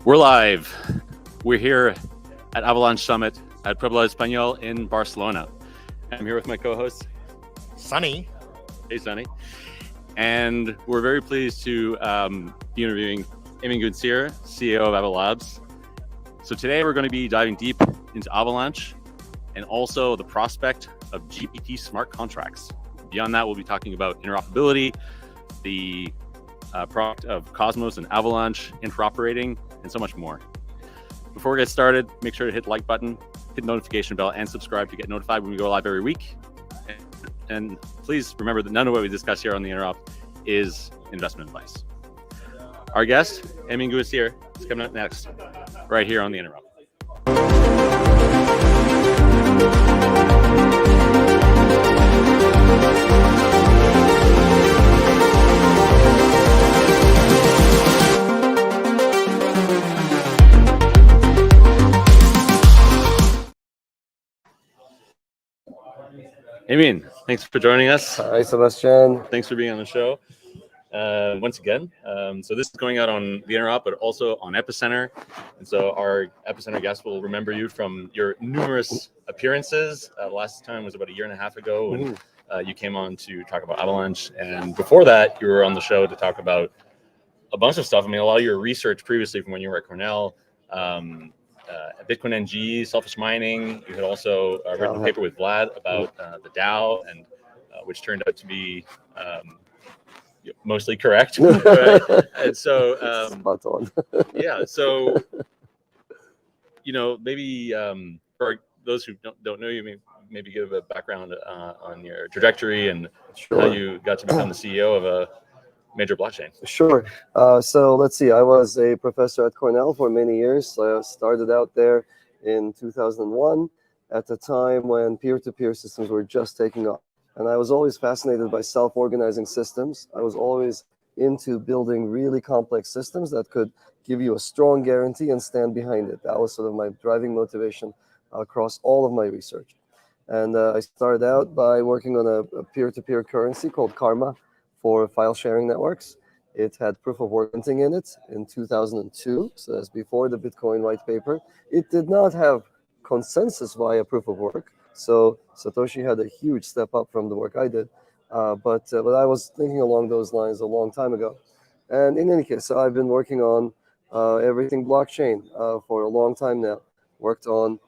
We're live. We're here at Avalanche Summit at Pueblo Español in Barcelona. I'm here with my co-host, Sunny. Hey, Sunny. And we're very pleased to be interviewing Emin, CEO of Avalanche. So today we're going to be diving deep into Avalanche and also the prospect of GPT smart contracts. Beyond that, we'll be talking about interoperability, the product of Cosmos and Avalanche, interoperating, and so much more. Before we get started, make sure to hit the like button, hit the notification bell, and subscribe to get notified when we go live every week. And please remember that none of what we discuss here on the Interop is investment advice. Our guest, Emin, is coming up next, right here on the Interop. Emin, thanks for joining us. Hi, Sebastian. Thanks for being on the show once again. So this is going out on the Interop, but also on Epicenter. And so our Epicenter guests will remember you from your numerous appearances. Last time was about a year and a half ago when you came on to talk about Avalanche. And before that, you were on the show to talk about a bunch of stuff. I mean, a lot of your research previously from when you were at Cornell, Bitcoin NG, selfish mining. You had also written a paper with Vlad about the DAO, and which turned out to be mostly correct. Right? And so, spot on. Yeah. So, maybe for those who don't know you, maybe give a background on your trajectory and how you got to become the CEO of a major blockchain. Sure. So let's see. I was a professor at Cornell for many years. I started out there in 2001 at the time when peer-to-peer systems were just taking off. And I was always fascinated by self-organizing systems. I was always into building really complex systems that could give you a strong guarantee and stand behind it. That was sort of my driving motivation across all of my research. And I started out by working on a peer-to-peer currency called Karma for file sharing networks. It had proof of work printing in it in 2002, so that's before the Bitcoin white paper. It did not have consensus via proof of work, so Satoshi had a huge step up from the work I did, but I was thinking along those lines a long time ago. And in any case, so I've been working on everything blockchain for a long time now. Worked on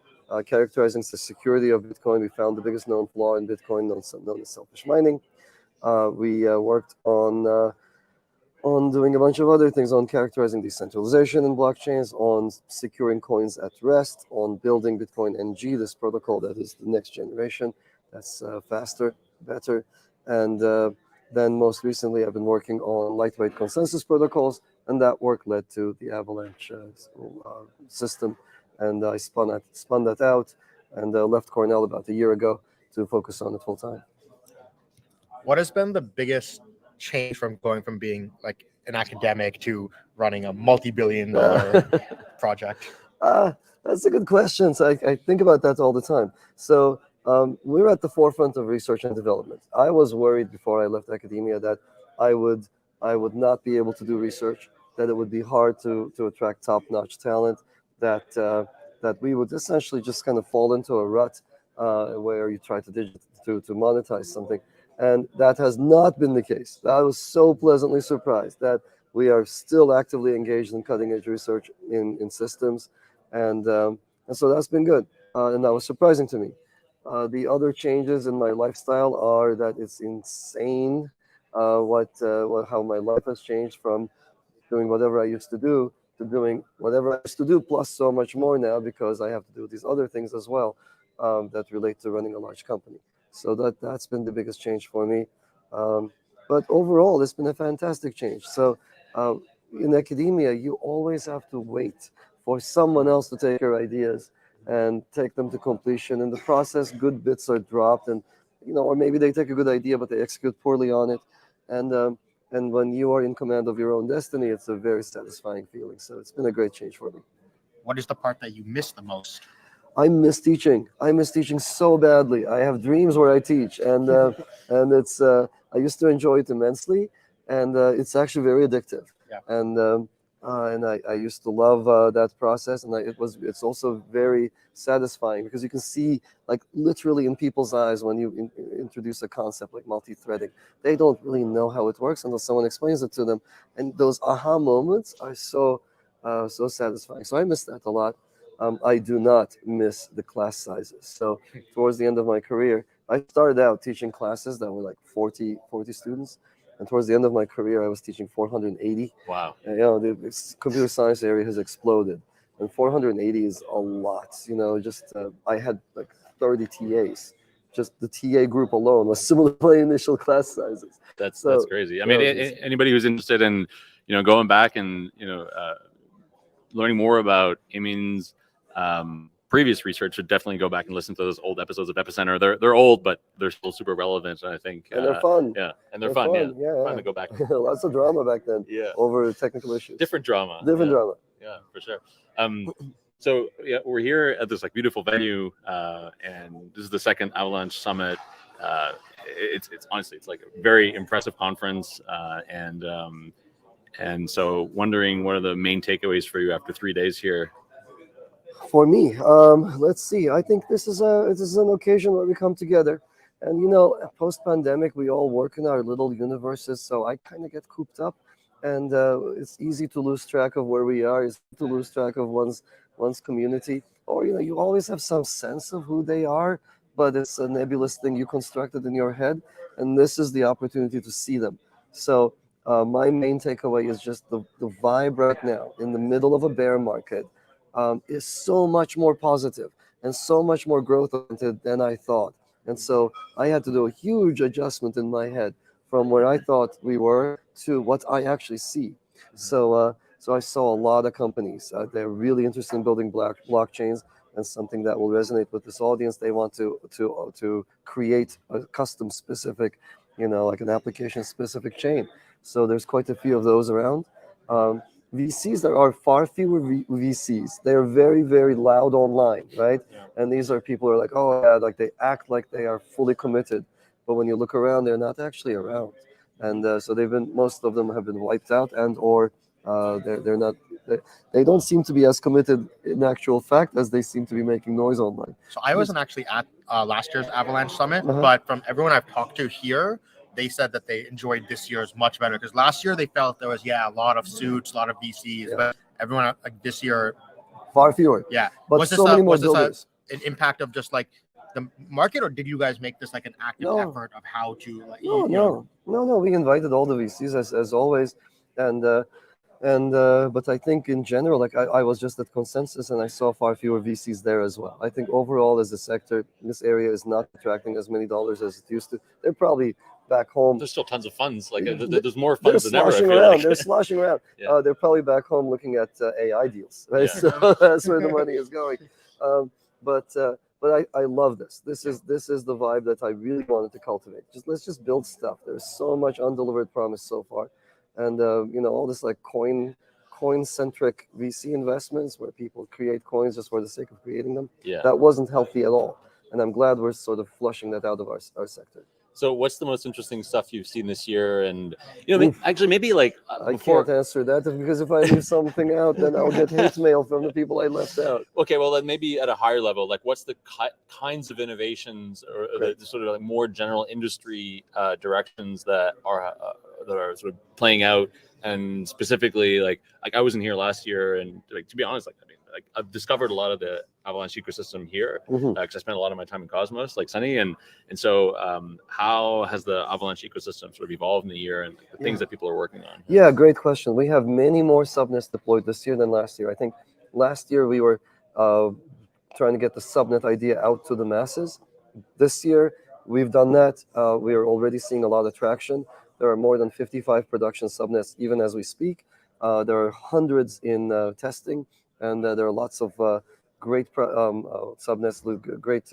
characterizing the security of Bitcoin. We found the biggest known flaw in Bitcoin, known as selfish mining. We worked on doing a bunch of other things, on characterizing decentralization in blockchains, on securing coins at rest, on building Bitcoin NG, this protocol that is the next generation, that's faster, better. And then most recently, I've been working on lightweight consensus protocols, and that work led to the Avalanche system. And I spun that out and left Cornell about a year ago to focus on it full time. What has been the biggest change from going from being like an academic to running a multi-billion-dollar project? That's a good question. So I think about that all the time. So we're at the forefront of research and development. I was worried before I left academia that I would not be able to do research, that it would be hard to attract top-notch talent, that we would essentially just kind of fall into a rut where you try to monetize something. And that has not been the case. I was so pleasantly surprised that we are still actively engaged in cutting-edge research in systems, and so that's been good, and that was surprising to me. The other changes in my lifestyle are that it's insane how my life has changed from doing whatever I used to do to doing whatever I used to do, plus so much more now because I have to do these other things as well that relate to running a large company. So that's been the biggest change for me. But overall, it's been a fantastic change. So in academia, you always have to wait for someone else to take your ideas and take them to completion. In the process, good bits are dropped, and or maybe they take a good idea, but they execute poorly on it. And when you are in command of your own destiny, it's a very satisfying feeling. So it's been a great change for me. What is the part that you miss the most? I miss teaching. I miss teaching so badly. I have dreams where I teach, and it's I used to enjoy it immensely, and it's actually very addictive. Yeah. And and I used to love that process, and it's also very satisfying because you can see like literally in people's eyes when you introduce a concept like multi-threading. They don't really know how it works until someone explains it to them, and those aha moments are so satisfying. So I miss that a lot. I do not miss the class sizes. So towards the end of my career, I started out teaching classes that were like 40 students. And towards the end of my career, I was teaching 480. Wow. The computer science area has exploded. And 480 is a lot. I had like 30 TAs. Just the TA group alone was similar to my initial class sizes. That's So, crazy. I mean, anybody who's interested in, going back and, learning more about Emin's previous research should definitely go back and listen to those old episodes of Epicenter. They're old, but they're still super relevant. And I think, and they're fun. Yeah, and they're fun. Yeah, Yeah. fun to go back. Lots of drama back then. Yeah, over technical issues. Different drama. Drama. Yeah, for sure. So yeah, we're here at this like beautiful venue, and this is the second Avalanche Summit. It's honestly, it's like a very impressive conference, and so wondering what are the main takeaways for you after 3 days here? For me, let's see. I think this is an occasion where we come together, and post pandemic, we all work in our little universes. So I kind of get cooped up, and it's easy to lose track of where we are. It's to lose track of one's community, or you always have some sense of who they are, but it's a nebulous thing you constructed in your head, and this is the opportunity to see them. So my main takeaway is just the vibe right now in the middle of a bear market is so much more positive and so much more growth oriented than I thought. And so I had to do a huge adjustment in my head from where I thought we were to what I actually see. So I saw a lot of companies. They're really interested in building blockchains, and something that will resonate with this audience. They want to create a custom specific, like an application specific chain. So there's quite a few of those around. VCs, there are far fewer VCs. They are very, very loud online, right? Yeah. And these are people who are like, oh yeah, like they act like they are fully committed, but when you look around, they're not actually around. And so most of them have been wiped out, or they're not. They don't seem to be as committed in actual fact as they seem to be making noise online. So I wasn't actually at last year's Avalanche Summit, Uh-huh. but from everyone I've talked to here, they said that they enjoyed this year's much better, because last year they felt there was a lot of suits, a lot of VCs, but everyone this year, far fewer. Yeah, but so many more builders. An impact of just like the market, or did you guys make this like an active effort of how to like? No. We invited all the VCs as always, and but I think in general, like I was just at Consensus and I saw far fewer VCs there as well. I think overall as a sector, this area is not attracting as many dollars as it used to. They're probably back home. There's still tons of funds. Like there's more funds than ever. They're sloshing around. Yeah. They're probably back home looking at AI deals, right? Yeah. So that's where the money is going. But I love this. This is the vibe that I really wanted to cultivate. Let's build stuff. There's so much undelivered promise so far, and all this like coin centric VC investments where people create coins just for the sake of creating them. Yeah. That wasn't healthy at all, and I'm glad we're sort of flushing that out of our sector. So what's the most interesting stuff you've seen this year? And actually maybe like I can't answer that because if I leave something out, then I'll get hate mail from the people I left out. Okay, well then maybe at a higher level, like what's the kinds of innovations or the sort of like more general industry directions that are sort of playing out, and specifically like I wasn't here last year, and like to be honest, I've discovered a lot of the Avalanche ecosystem here because I spent a lot of my time in Cosmos, like Sunny, and so how has the Avalanche ecosystem sort of evolved in the year, and the things that people are working on? Yeah, great question. We have many more subnets deployed this year than last year. I think last year we were trying to get the subnet idea out to the masses. This year we've done that. We are already seeing a lot of traction. There are more than 55 production subnets even as we speak. There are hundreds in testing. And there are lots of great subnets with great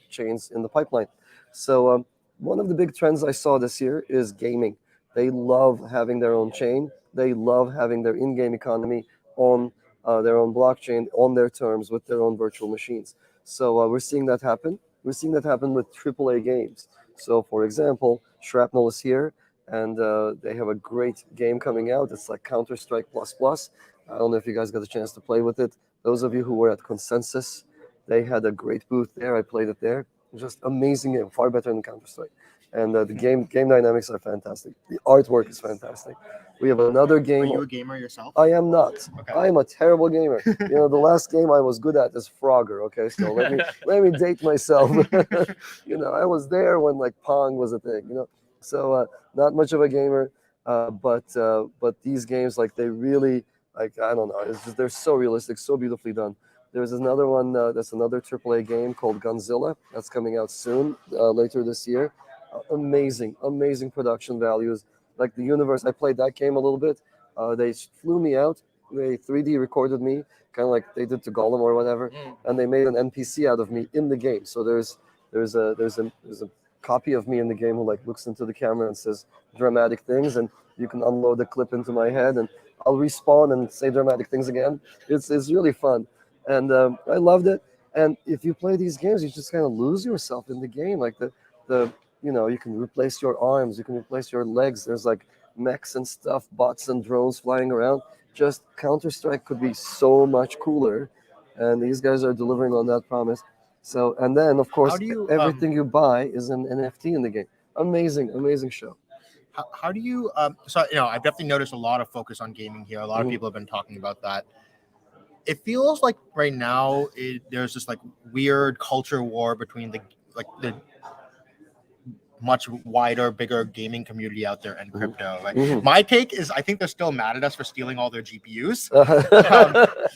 chains in the pipeline. So one of the big trends I saw this year is gaming. They love having their own chain. They love having their in-game economy on their own blockchain, on their terms, with their own virtual machines. So we're seeing that happen. We're seeing that happen with AAA games. So for example, Shrapnel is here, and they have a great game coming out. It's like Counter-Strike plus plus. I don't know if you guys got a chance to play with it. Those of you who were at Consensus, they had a great booth there. I played it there. Just amazing game, far better than Counter-Strike. And the game dynamics are fantastic. The artwork is fantastic. We have another game. Are you a gamer yourself? I am not. Okay. I am a terrible gamer. The last game I was good at is Frogger. Okay, so let me date myself. I was there when like Pong was a thing. So not much of a gamer, but these games, like, they really, like, I don't know. It's just, they're so realistic, so beautifully done. There's another one that's another AAA game called Gunzilla that's coming out soon, later this year. Amazing production values. Like the universe, I played that game a little bit. They flew me out. They 3D recorded me, kind of like they did to Gollum or whatever, and they made an NPC out of me in the game. So there's a copy of me in the game who like looks into the camera and says dramatic things, and you can unload a clip into my head, and I'll respawn and say dramatic things again. It's really fun, and I loved it. And if you play these games, you just kind of lose yourself in the game. Like the you can replace your arms, you can replace your legs. There's like mechs and stuff, bots and drones flying around. Just Counter-Strike could be so much cooler, and these guys are delivering on that promise. So, and then of course, everything you buy is an NFT in the game. Amazing show. How do you so I've definitely noticed a lot of focus on gaming here. A lot of people have been talking about that. It feels like right now there's this like weird culture war between the much wider, bigger gaming community out there and crypto. Like my take is, I think they're still mad at us for stealing all their GPUs.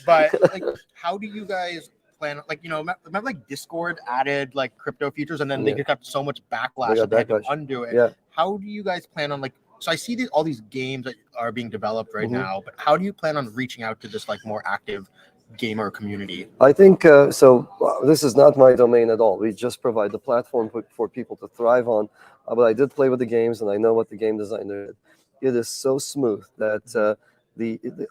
But like, how do you guys plan? Like, remember like Discord added like crypto features, and then they got so much backlash that they had to undo it. Yeah. How do you guys plan on So I see all these games that are being developed right now, but how do you plan on reaching out to this like more active gamer community? I think so. This is not my domain at all. We just provide the platform for people to thrive on. But I did play with the games, and I know what the game designer did. It is so smooth that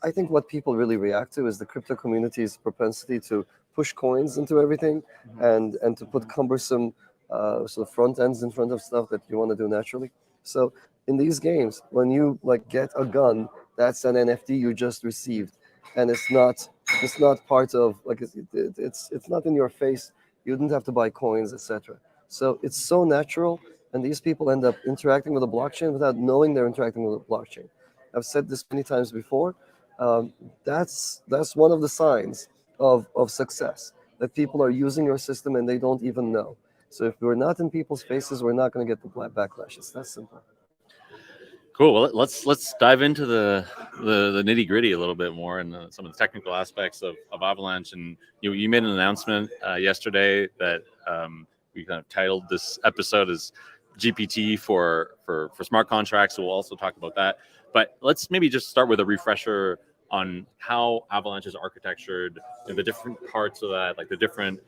I think what people really react to is the crypto community's propensity to push coins into everything, and to put cumbersome sort of front ends in front of stuff that you want to do naturally. So in these games, when you like get a gun, that's an NFT you just received, and it's not part of like it's not in your face. You didn't have to buy coins, etc. So it's so natural, and these people end up interacting with the blockchain without knowing they're interacting with the blockchain. I've said this many times before. That's one of the signs of success, that people are using your system and they don't even know. So if we're not in people's faces, we're not going to get the backlash. It's that simple. Cool. Well, let's dive into the nitty gritty a little bit more, and some of the technical aspects of Avalanche. And you made an announcement yesterday that we kind of titled this episode as GPT for smart contracts. So we'll also talk about that. But let's maybe just start with a refresher on how Avalanche is architectured, the different parts of that, like the different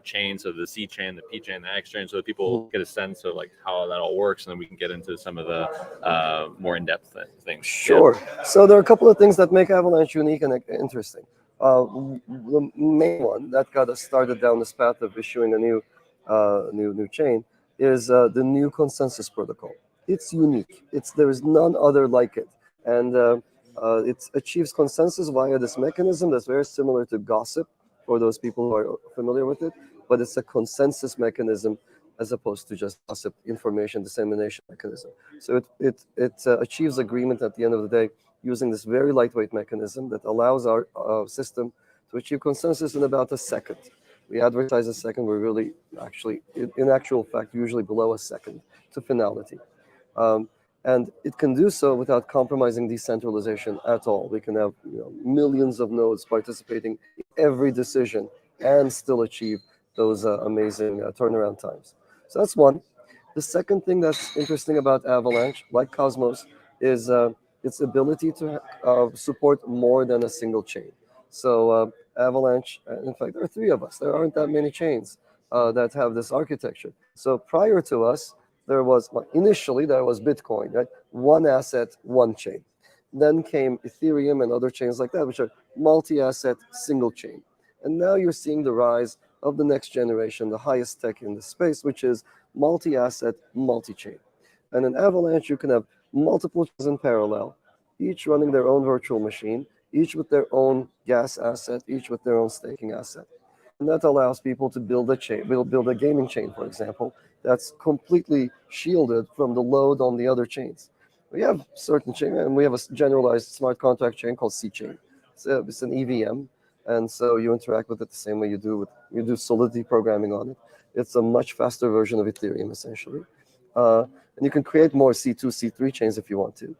chains, so the C chain, the P chain, the X chain, so that people get a sense of like how that all works, and then we can get into some of the more in-depth things. Sure. Yeah. So there are a couple of things that make Avalanche unique and interesting. The main one that got us started down this path of issuing a new chain is the new consensus protocol. It's unique. There is none other like it, and it achieves consensus via this mechanism that's very similar to gossip for those people who are familiar with it, but it's a consensus mechanism as opposed to just gossip information dissemination mechanism. So it achieves agreement at the end of the day using this very lightweight mechanism that allows our system to achieve consensus in about a second. We advertise a second. We're really actually, in actual fact, usually below a second to finality. And it can do so without compromising decentralization at all. We can have millions of nodes participating in every decision and still achieve those amazing turnaround times. So that's one. The second thing that's interesting about Avalanche, like Cosmos, is its ability to support more than a single chain. So Avalanche, in fact, there are three of us. There aren't that many chains that have this architecture. So prior to us, initially there was Bitcoin, right? One asset, one chain. Then came Ethereum and other chains like that, which are multi-asset, single chain. And now you're seeing the rise of the next generation, the highest tech in the space, which is multi-asset, multi-chain. And in Avalanche, you can have multiple chains in parallel, each running their own virtual machine, each with their own gas asset, each with their own staking asset. And that allows people to build a chain, build a gaming chain, for example, that's completely shielded from the load on the other chains. We have certain chain, and we have a generalized smart contract chain called C chain. It's an EVM, and so you interact with it the same way you do Solidity programming on it. It's a much faster version of Ethereum, essentially. And you can create more C2, C3 chains if you want to.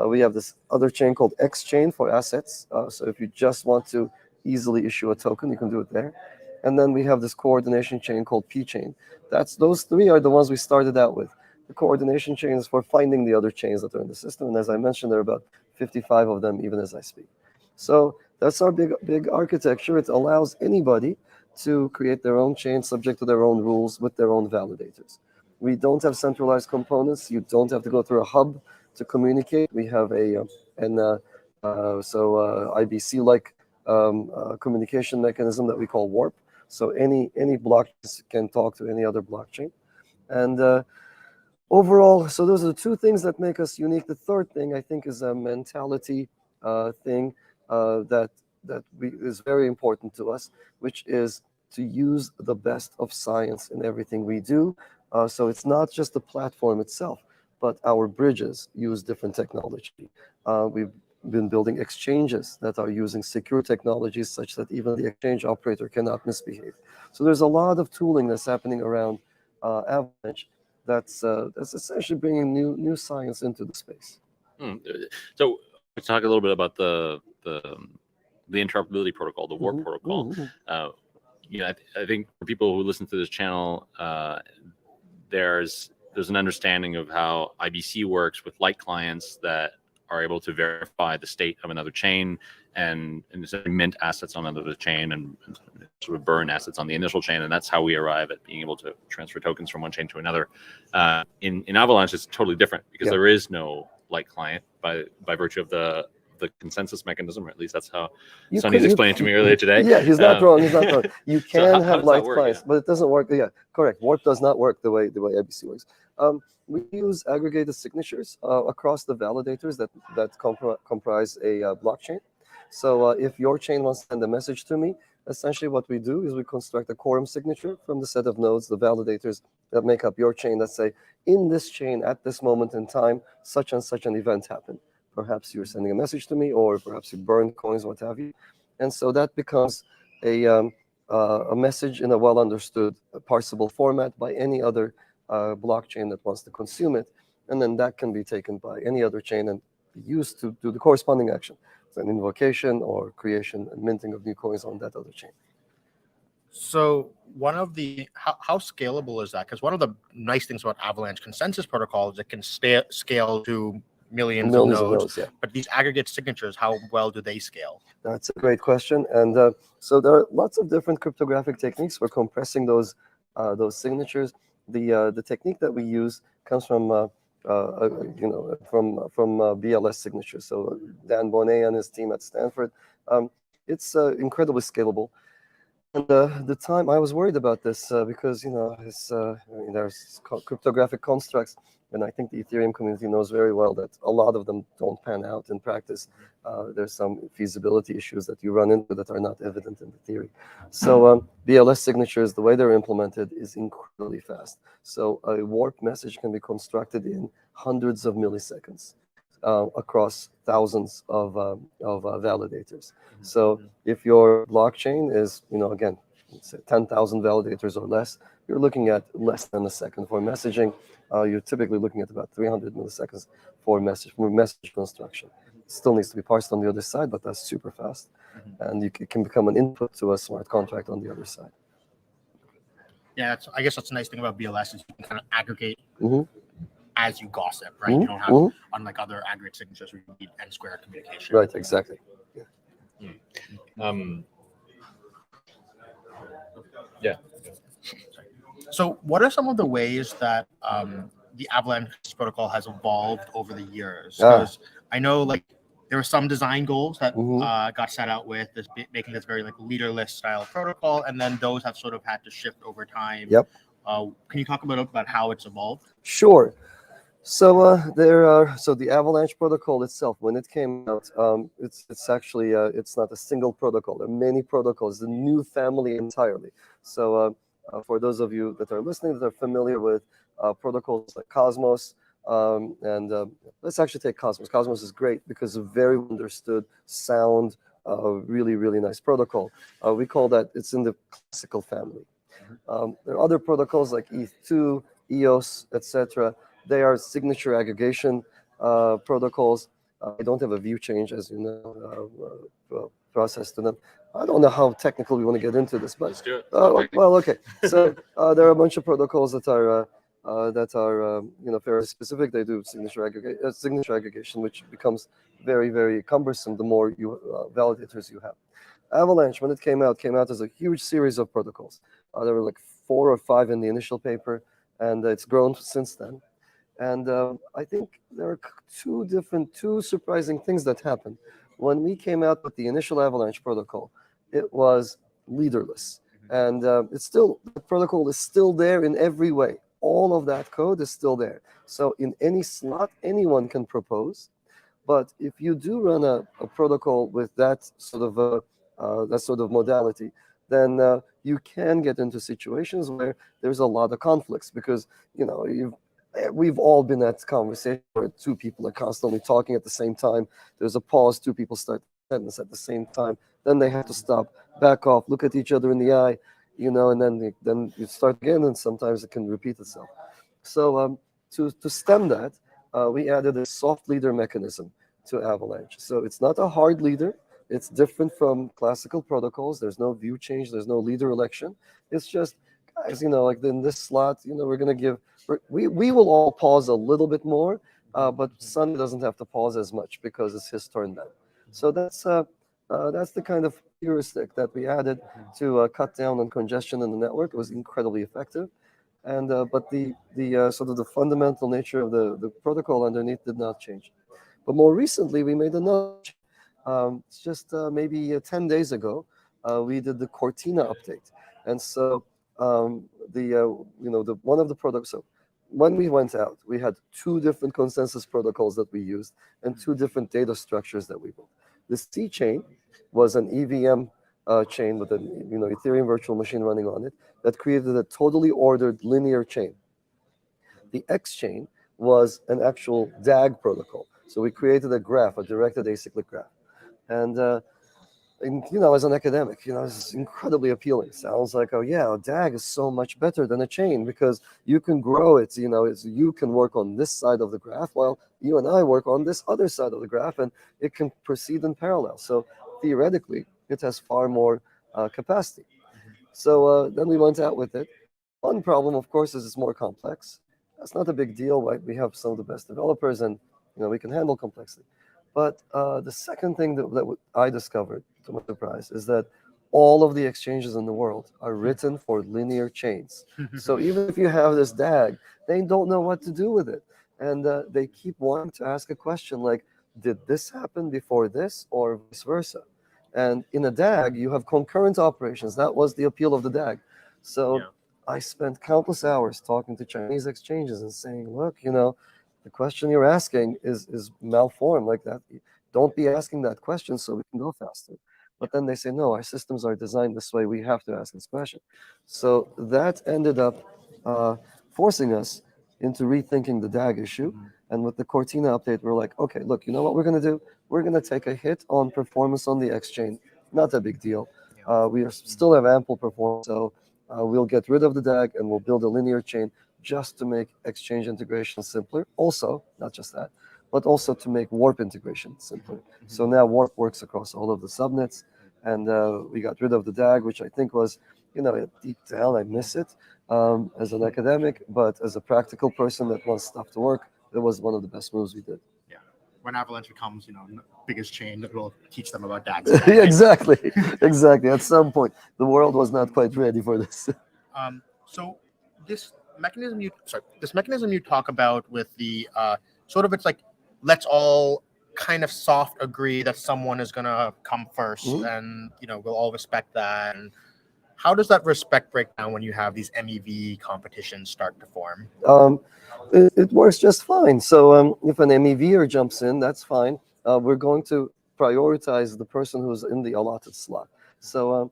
We have this other chain called X chain for assets. So if you just want to easily issue a token, you can do it there. And then we have this coordination chain called P chain. Those three are the ones we started out with. The coordination chain is for finding the other chains that are in the system. And as I mentioned, there are about 55 of them even as I speak. So that's our big architecture. It allows anybody to create their own chain subject to their own rules with their own validators. We don't have centralized components. You don't have to go through a hub to communicate. We have IBC-like communication mechanism that we call Warp. So any blockchain can talk to any other blockchain. And overall, so those are the two things that make us unique. The third thing, I think, is a mentality thing that is very important to us, which is to use the best of science in everything we do. So it's not just the platform itself, but our bridges use different technology. We've been building exchanges that are using secure technologies such that even the exchange operator cannot misbehave. So there's a lot of tooling that's happening around Avalanche that's essentially bringing new science into the space. So let's talk a little bit about the interoperability protocol, the Warp protocol. I think for people who listen to this channel, there's an understanding of how IBC works with light clients that are able to verify the state of another chain and mint assets on another chain and sort of burn assets on the initial chain. And that's how we arrive at being able to transfer tokens from one chain to another. In Avalanche, it's totally different because there is no light client by virtue of the consensus mechanism, or at least that's how Sonny's explained to me earlier today. Yeah, he's not wrong. He's not wrong. You can have light work, clients, but it doesn't work. Yeah, correct. Warp does not work the way IBC works. We use aggregated signatures across the validators that comprise a blockchain. So if your chain wants to send a message to me, essentially what we do is we construct a quorum signature from the set of nodes, the validators that make up your chain, that say, in this chain at this moment in time, such and such an event happened. Perhaps you're sending a message to me, or perhaps you burned coins, what have you. And so that becomes a message in a well-understood, parsable format by any other blockchain that wants to consume it. And then that can be taken by any other chain and be used to do the corresponding action. So an invocation or creation and minting of new coins on that other chain. So one of the, how scalable is that? Because one of the nice things about Avalanche consensus protocol is it can scale to millions of nodes, yeah. But these aggregate signatures, how well do they scale? That's a great question. And so there are lots of different cryptographic techniques for compressing those signatures. The technique that we use comes from BLS signatures. So Dan Bonnet and his team at Stanford. It's incredibly scalable. And the time I was worried about this because there's cryptographic constructs, and I think the Ethereum community knows very well that a lot of them don't pan out in practice. There's some feasibility issues that you run into that are not evident in the theory. So BLS signatures, the way they're implemented, is incredibly fast. So a warp message can be constructed in hundreds of milliseconds across thousands of validators. So if your blockchain is, again, say 10,000 validators or less, you're looking at less than a second for messaging. You're typically looking at about 300 milliseconds for message construction. It still needs to be parsed on the other side, but that's super fast. And it can become an input to a smart contract on the other side. Yeah, I guess that's the nice thing about BLS is you can kind of aggregate as you gossip, right? You don't have, unlike other aggregate signatures, where you need n-square communication. Right, exactly. Yeah. So what are some of the ways that the Avalanche protocol has evolved over the years? Because I know there were some design goals that got set out with this, making this very leaderless style protocol, and then those have sort of had to shift over time. Yep. Can you talk about how it's evolved? Sure. So the Avalanche protocol itself, when it came out, it's actually it's not a single protocol. There are many protocols, a new family entirely. So for those of you that are listening that are familiar with protocols like Cosmos, and let's actually take Cosmos. Cosmos is great because it's a very understood, sound, really really nice protocol. We call that, it's in the classical family. There are other protocols like ETH2, EOS, etc. They are signature aggregation protocols. They don't have a view change, as you know, process to them. I don't know how technical we want to get into this, but Let's do it. well, okay. So there are a bunch of protocols that are fairly specific. They do signature aggregation, which becomes very very cumbersome the more you validators you have. Avalanche, when it came out as a huge series of protocols. There were like 4 or 5 in the initial paper, and it's grown since then. And I think there are two surprising things that happened. When we came out with the initial Avalanche protocol, it was leaderless. And the protocol is still there in every way. All of that code is still there. So in any slot, anyone can propose. But if you do run a protocol with that sort of modality, then you can get into situations where there's a lot of conflicts because we've all been at conversation where 2 people are constantly talking at the same time. There's a pause, 2 people start the sentence at the same time. Then they have to stop, back off, look at each other in the eye, and then you start again, and sometimes it can repeat itself. So to stem that, we added a soft leader mechanism to Avalanche. So it's not a hard leader. It's different from classical protocols. There's no view change. There's no leader election. It's just, guys, like in this slot, we're going to we will all pause a little bit more, but Sunny doesn't have to pause as much because it's his turn then. So that's the kind of heuristic that we added to cut down on congestion in the network. It was incredibly effective. And but the sort of the fundamental nature of the protocol underneath did not change. But more recently, we made another. It's just maybe 10 days ago, we did the Cortina update, and so the one of the products. So when we went out, we had 2 different consensus protocols that we used and 2 different data structures that we built. The C chain was an EVM chain with an Ethereum virtual machine running on it that created a totally ordered linear chain. The X chain was an actual DAG protocol. So we created a graph, a directed acyclic graph. And as an academic, it's incredibly appealing. Sounds like, oh yeah, a DAG is so much better than a chain because you can grow it. You can work on this side of the graph while you and I work on this other side of the graph, and it can proceed in parallel. So theoretically, it has far more capacity. So then we went out with it. One problem, of course, is it's more complex. That's not a big deal, right? We have some of the best developers, and we can handle complexity. But the second thing that I discovered, to my surprise, is that all of the exchanges in the world are written for linear chains. So even if you have this DAG, they don't know what to do with it. And they keep wanting to ask a question like, did this happen before this or vice versa? And in a DAG, you have concurrent operations. That was the appeal of the DAG. So I spent countless hours talking to Chinese exchanges and saying, look, the question you're asking is malformed like that. Don't be asking that question so we can go faster. But then they say, no, our systems are designed this way. We have to ask this question. So that ended up forcing us into rethinking the DAG issue. And with the Cortina update, we're like, okay, look, you know what we're going to do? We're going to take a hit on performance on the X chain. Not a big deal. We still have ample performance. So we'll get rid of the DAG and we'll build a linear chain just to make exchange integration simpler. Also, not just that, but also to make warp integration simpler. So now warp works across all of the subnets, and we got rid of the DAG, which I think was, deep down, I miss it as an academic, but as a practical person that wants stuff to work, it was one of the best moves we did. Yeah. When Avalanche becomes, biggest chain, that will teach them about DAGs. Exactly. At some point, the world was not quite ready for this. So this mechanism you talk about with the sort of, it's like, let's all kind of soft agree that someone is gonna come first, and we'll all respect that. And how does that respect break down when you have these MEV competitions start to form? It works just fine. So if an MEVer jumps in, that's fine. We're going to prioritize the person who's in the allotted slot. So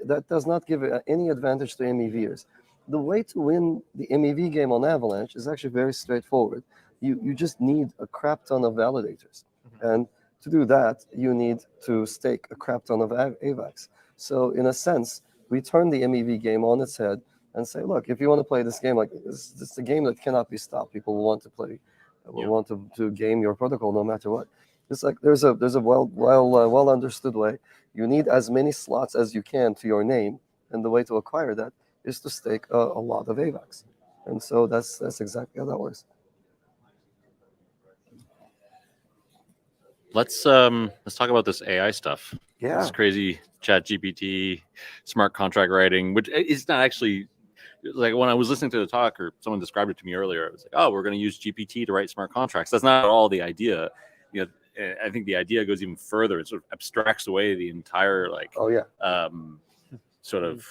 that does not give any advantage to MEVers. The way to win the MEV game on Avalanche is actually very straightforward. You just need a crap ton of validators. And to do that, you need to stake a crap ton of AVAX. So in a sense, we turn the MEV game on its head and say, look, if you want to play this game, like this is a game that cannot be stopped. People will want to play, will want to game your protocol no matter what. It's like there's a well understood way. You need as many slots as you can to your name, and the way to acquire that is to stake a lot of AVAX. And so that's exactly how that works. Let's talk about this AI stuff. Yeah. This crazy chat GPT, smart contract writing, which is not actually, like when I was listening to the talk or someone described it to me earlier, it was like, oh, we're going to use GPT to write smart contracts. That's not at all the idea. You know, I think the idea goes even further. It sort of abstracts away the entire sort of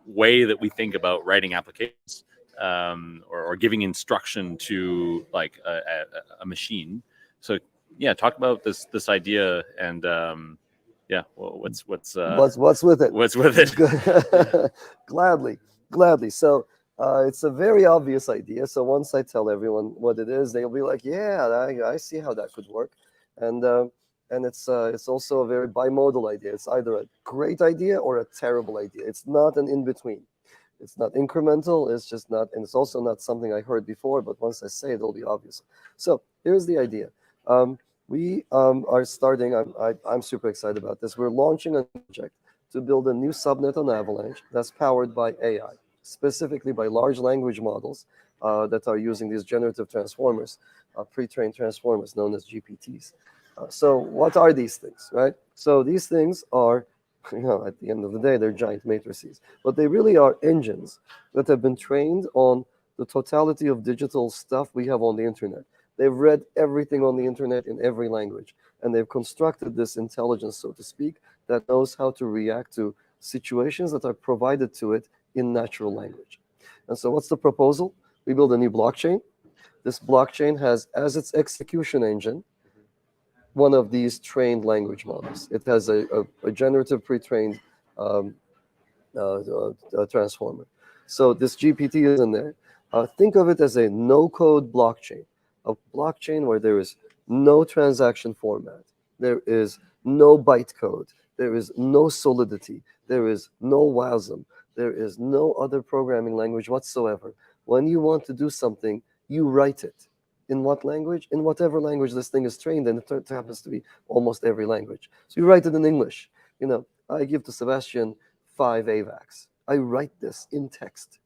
way that we think about writing applications or giving instruction to like a machine. So yeah, talk about this idea and what's with it? What's with it? Gladly. So it's a very obvious idea. So once I tell everyone what it is, they'll be like, yeah, I see how that could work. And it's also a very bimodal idea. It's either a great idea or a terrible idea. It's not an in-between. It's not incremental. It's just not, and it's also not something I heard before, but once I say it, it'll be obvious. So here's the idea. We are starting, I'm super excited about this. We're launching a project to build a new subnet on Avalanche that's powered by AI, specifically by large language models that are using these generative transformers, pre-trained transformers known as GPTs. So what are these things, right? So these things are, at the end of the day, they're giant matrices, but they really are engines that have been trained on the totality of digital stuff we have on the internet. They've read everything on the internet in every language, and they've constructed this intelligence, so to speak, that knows how to react to situations that are provided to it in natural language. And so what's the proposal? We build a new blockchain. This blockchain has as its execution engine one of these trained language models. It has a generative pre-trained transformer. So this GPT is in there. Think of it as a no-code blockchain, a blockchain where there is no transaction format, there is no bytecode, there is no solidity, there is no WASM, there is no other programming language whatsoever. When you want to do something, you write it. In what language? In whatever language this thing is trained in. It happens to be almost every language. So you write it in English. I give to Sebastian 5 AVAX. I write this in text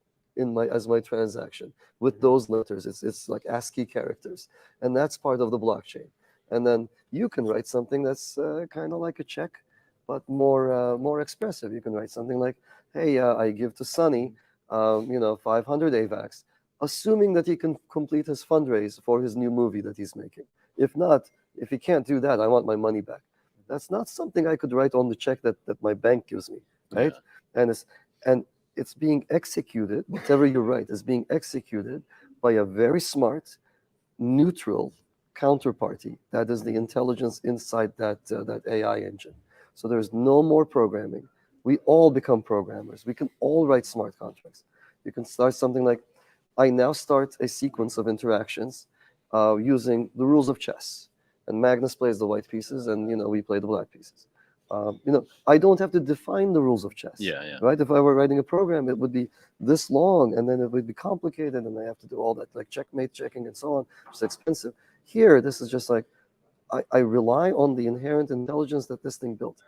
as my transaction with those letters. It's like ASCII characters, and that's part of the blockchain. And then you can write something that's kind of like a check, but more expressive. You can write something like, hey, I give to Sonny 500 AVAX, assuming that he can complete his fundraise for his new movie that he's making. If not, if he can't do that, I want my money back. That's not something I could write on the check that my bank gives me, right? Yeah. And it's being executed, whatever you write is being executed by a very smart, neutral counterparty. That is the intelligence inside that AI engine. So there's no more programming. We all become programmers. We can all write smart contracts. You can start something like, I now start a sequence of interactions using the rules of chess. And Magnus plays the white pieces, and we play the black pieces. I don't have to define the rules of chess. Yeah. Right? If I were writing a program, it would be this long, and then it would be complicated, and I have to do all that, like checkmate checking and so on. It's expensive. Here, this is just like, I rely on the inherent intelligence that this thing built.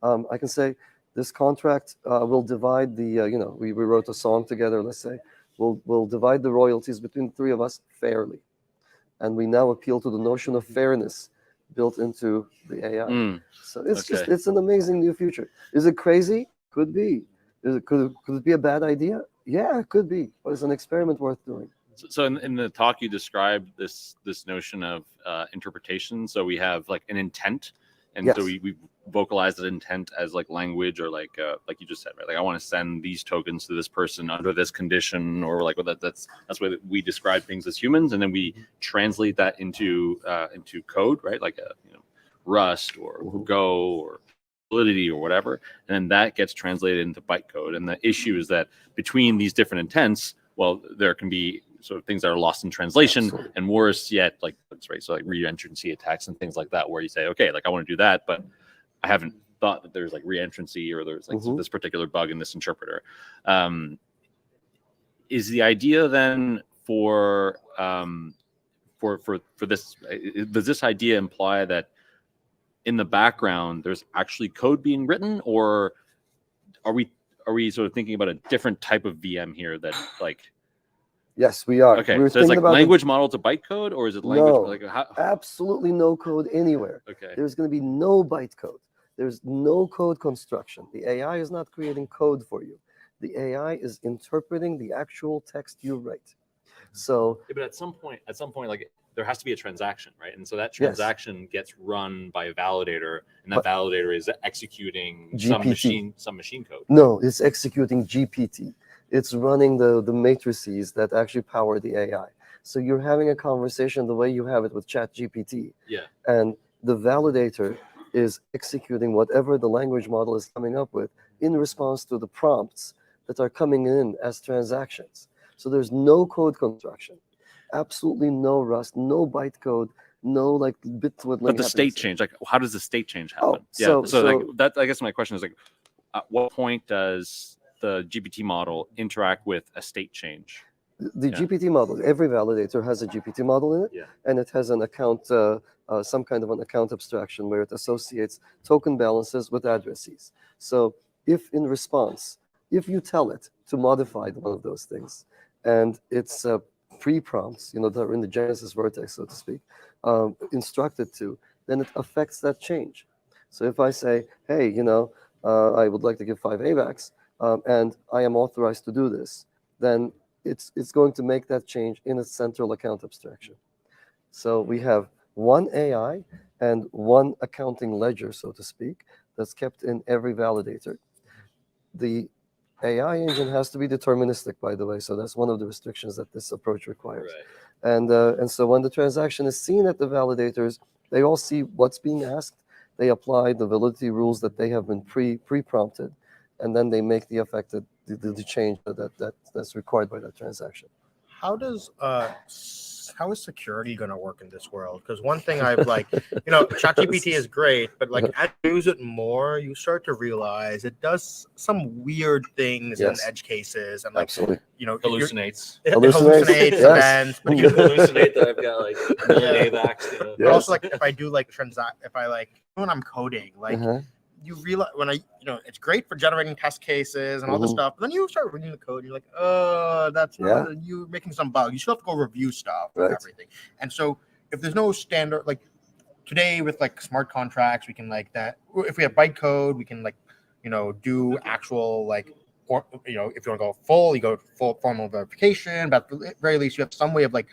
I can say this contract will divide the, we wrote a song together, let's say, we'll divide the royalties between the three of us fairly. And we now appeal to the notion of fairness built into the AI. So it's an amazing new future. Is it crazy? Could be. Could it be a bad idea? Yeah, it could be, but it's an experiment worth doing. So in the talk, you described this notion of interpretation. So we have like an intent, And Yes. so we vocalize that intent as like language, or like you just said, right? Like I want to send these tokens to this person under this condition, or like that's the way that we describe things as humans, and then we translate that into code, right? Like Rust or Go or Solidity or whatever, and then that gets translated into bytecode. And the issue is that between these different intents, well, there can be sort of things that are lost in translation. Absolutely. And worse yet, like right, so like reentrancy attacks and things like that, where you say, okay, like I want to do that, but I haven't thought that there's like reentrancy, or there's like this particular bug in this interpreter. Is the idea then for this, does this idea imply that in the background there's actually code being written, or are we sort of thinking about a different type of VM here that like? Yes, we are. Okay, We're so it's like about language model to bytecode, or is it language? No, like how? Absolutely no code anywhere. Okay. There's going to be no bytecode. There's no code construction. The AI is not creating code for you. The AI is interpreting the actual text you write. So, yeah, but at some point, like there has to be a transaction, right? And so that transaction gets run by a validator, and that validator is executing GPT. some machine code. No, it's executing GPT. It's running the matrices that actually power the AI. So you're having a conversation the way you have it with ChatGPT. Yeah. And the validator is executing whatever the language model is coming up with in response to the prompts that are coming in as transactions. So there's no code construction, absolutely no Rust, no bytecode, no like bit twiddling. But the state change, like how does the state change happen? Oh, so like that, I guess my question is like, at what point does the GPT model interact with a state change? The GPT model, every validator has a GPT model in it, and it has an account, some kind of an account abstraction where it associates token balances with addresses. So if in response, if you tell it to modify one of those things, and it's pre-prompts, that are in the Genesis vertex, so to speak, instructed to, then it affects that change. So if I say, hey, I would like to give 5 AVAX, and I am authorized to do this, then it's going to make that change in a central account abstraction. So we have one AI and one accounting ledger, so to speak, that's kept in every validator. The AI engine has to be deterministic, by the way, so that's one of the restrictions that this approach requires. Right. And so when the transaction is seen at the validators, they all see what's being asked. They apply the validity rules that they have been pre-prompted, and then they make the affected the change that's required by that transaction. How is security going to work in this world? Because one thing I've ChatGPT is great, but like as you use it more, you start to realize it does some weird things in edge cases, and like absolutely, hallucinates events. But you hallucinate that I've got like AVAX. But also like if I do like when I'm coding, like. You realize when it's great for generating test cases and all this stuff, but then you start reading the code and you're like, oh, that's not, you're making some bug. You still have to go review stuff and everything. And so if there's no standard, like today with like smart contracts, we can like that. If we have bytecode, we can like, do actual like, or, if you want to go full, you go full formal verification, but at the very least you have some way of like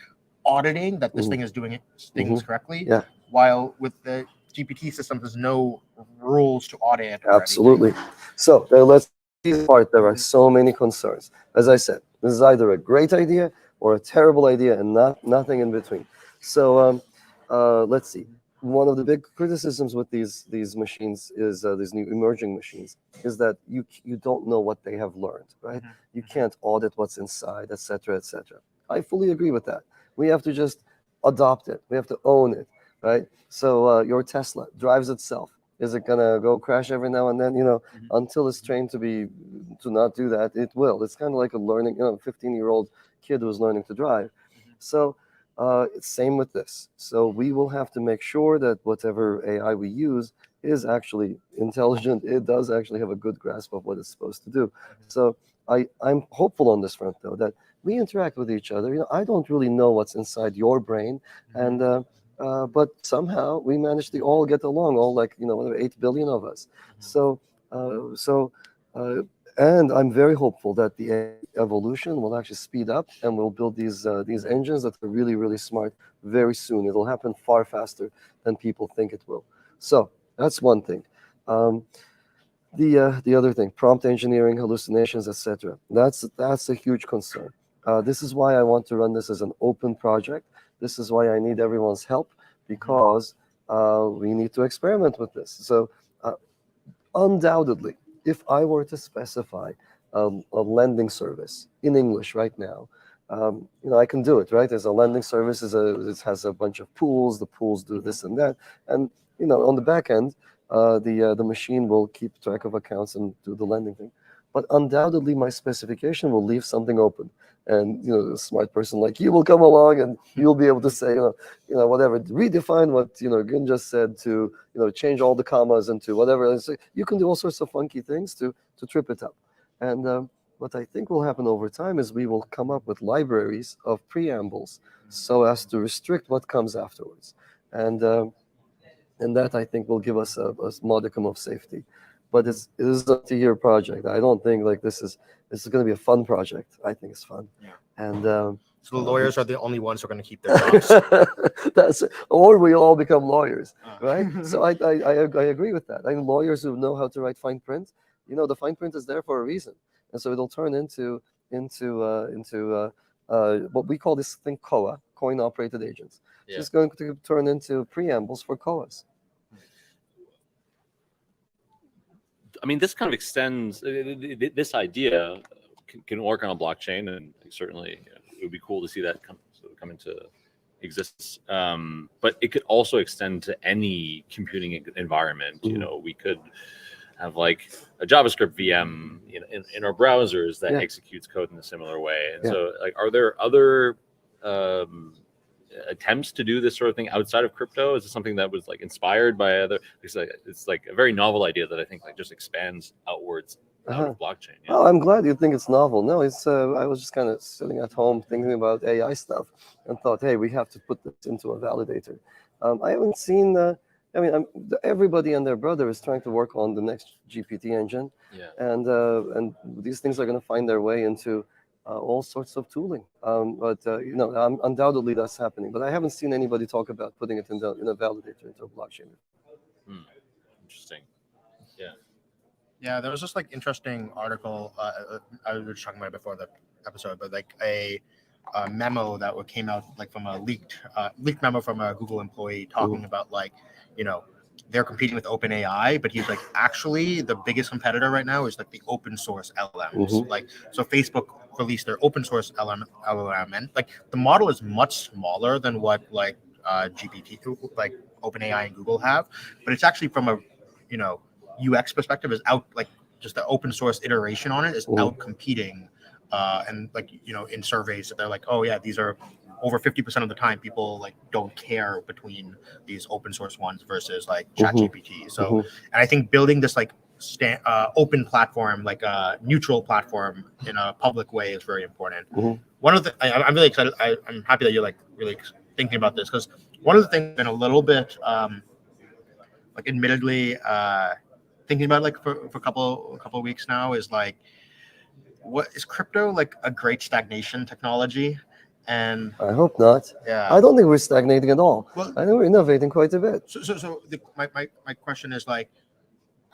auditing that this thing is doing things correctly. Yeah. While with the GPT systems, there's no rules to audit. Absolutely. So let's see the part. There are so many concerns. As I said, this is either a great idea or a terrible idea, and nothing in between. So let's see. One of the big criticisms with these machines is these new emerging machines is that you don't know what they have learned, right? You can't audit what's inside, et cetera, et cetera. I fully agree with that. We have to just adopt it. We have to own it. Right. So your Tesla drives itself. Is it gonna go crash every now and then? Until it's trained to not do that, it will. It's kind of like a learning, 15-year-old kid who's learning to drive. So it's same with this. So we will have to make sure that whatever AI we use is actually intelligent. It does actually have a good grasp of what it's supposed to do. So I'm hopeful on this front, though, that we interact with each other. I don't really know what's inside your brain, and but somehow we managed to all get along, all like, whatever, 8 billion of us. So, and I'm very hopeful that the evolution will actually speed up, and we'll build these engines that are really, really smart very soon. It'll happen far faster than people think it will. So That's one thing. Um, the other thing, prompt engineering, hallucinations, etc. That's a huge concern. This is why I want to run this as an open project. This is why I need everyone's help, because we need to experiment with this. So undoubtedly, if I were to specify a lending service in English right now, I can do it, right? There's a lending service, it has a bunch of pools. The pools do this and that, and on the back end, the machine will keep track of accounts and do the lending thing. But undoubtedly, my specification will leave something open, and a smart person like you will come along, and you'll be able to say, whatever, redefine what Gun just said to change all the commas into whatever. And so you can do all sorts of funky things to trip it up. And what I think will happen over time is we will come up with libraries of preambles so as to restrict what comes afterwards. And that, I think, will give us a modicum of safety. But it is a multi-year project. I don't think this is going to be a fun project. I think it's fun. Yeah. And so the lawyers are the only ones who are going to keep their jobs. That's it. Or we all become lawyers, right? So I agree with that. I mean, lawyers who know how to write fine print, the fine print is there for a reason, and so it'll turn into what we call this thing COA, coin-operated agents. Yeah. So it's going to turn into preambles for COAs. I mean, this kind of extends this idea can work on a blockchain, and certainly it would be cool to see that come into existence. But it could also extend to any computing environment. Mm-hmm. We could have like a JavaScript VM in our browsers that executes code in a similar way. And so, are there other attempts to do this sort of thing outside of crypto? Is it something that was inspired by other? It's like a very novel idea that I think just expands outwards out of blockchain. Yeah. Oh, I'm glad you think it's novel. No, it's I was just kind of sitting at home thinking about AI stuff and thought, hey, we have to put this into a validator. I haven't seen. Everybody and their brother is trying to work on the next GPT engine, and these things are going to find their way into all sorts of tooling. Undoubtedly that's happening. But I haven't seen anybody talk about putting it in a validator into a blockchain. Interesting. Yeah. Yeah, there was this interesting article. I was just talking about it before the episode, but a memo that came out from a leaked memo from a Google employee talking about they're competing with OpenAI, but he's actually the biggest competitor right now is the open source LLMs. So Facebook released their open source LLM, and the model is much smaller than what GPT OpenAI and Google have, but it's actually from a UX perspective is out just the open source iteration on it is out competing and in surveys that they're oh yeah, these are over 50% of the time people don't care between these open source ones versus ChatGPT. So and I think building this open platform, a neutral platform in a public way is very important. One of the I'm really excited. I'm happy that you're really thinking about this, because one of the things I've been a little bit admittedly thinking about for a couple of weeks now is what is crypto a great stagnation technology? And I hope not. Yeah, I don't think we're stagnating at all. Well, I think we're innovating quite a bit. So my question is I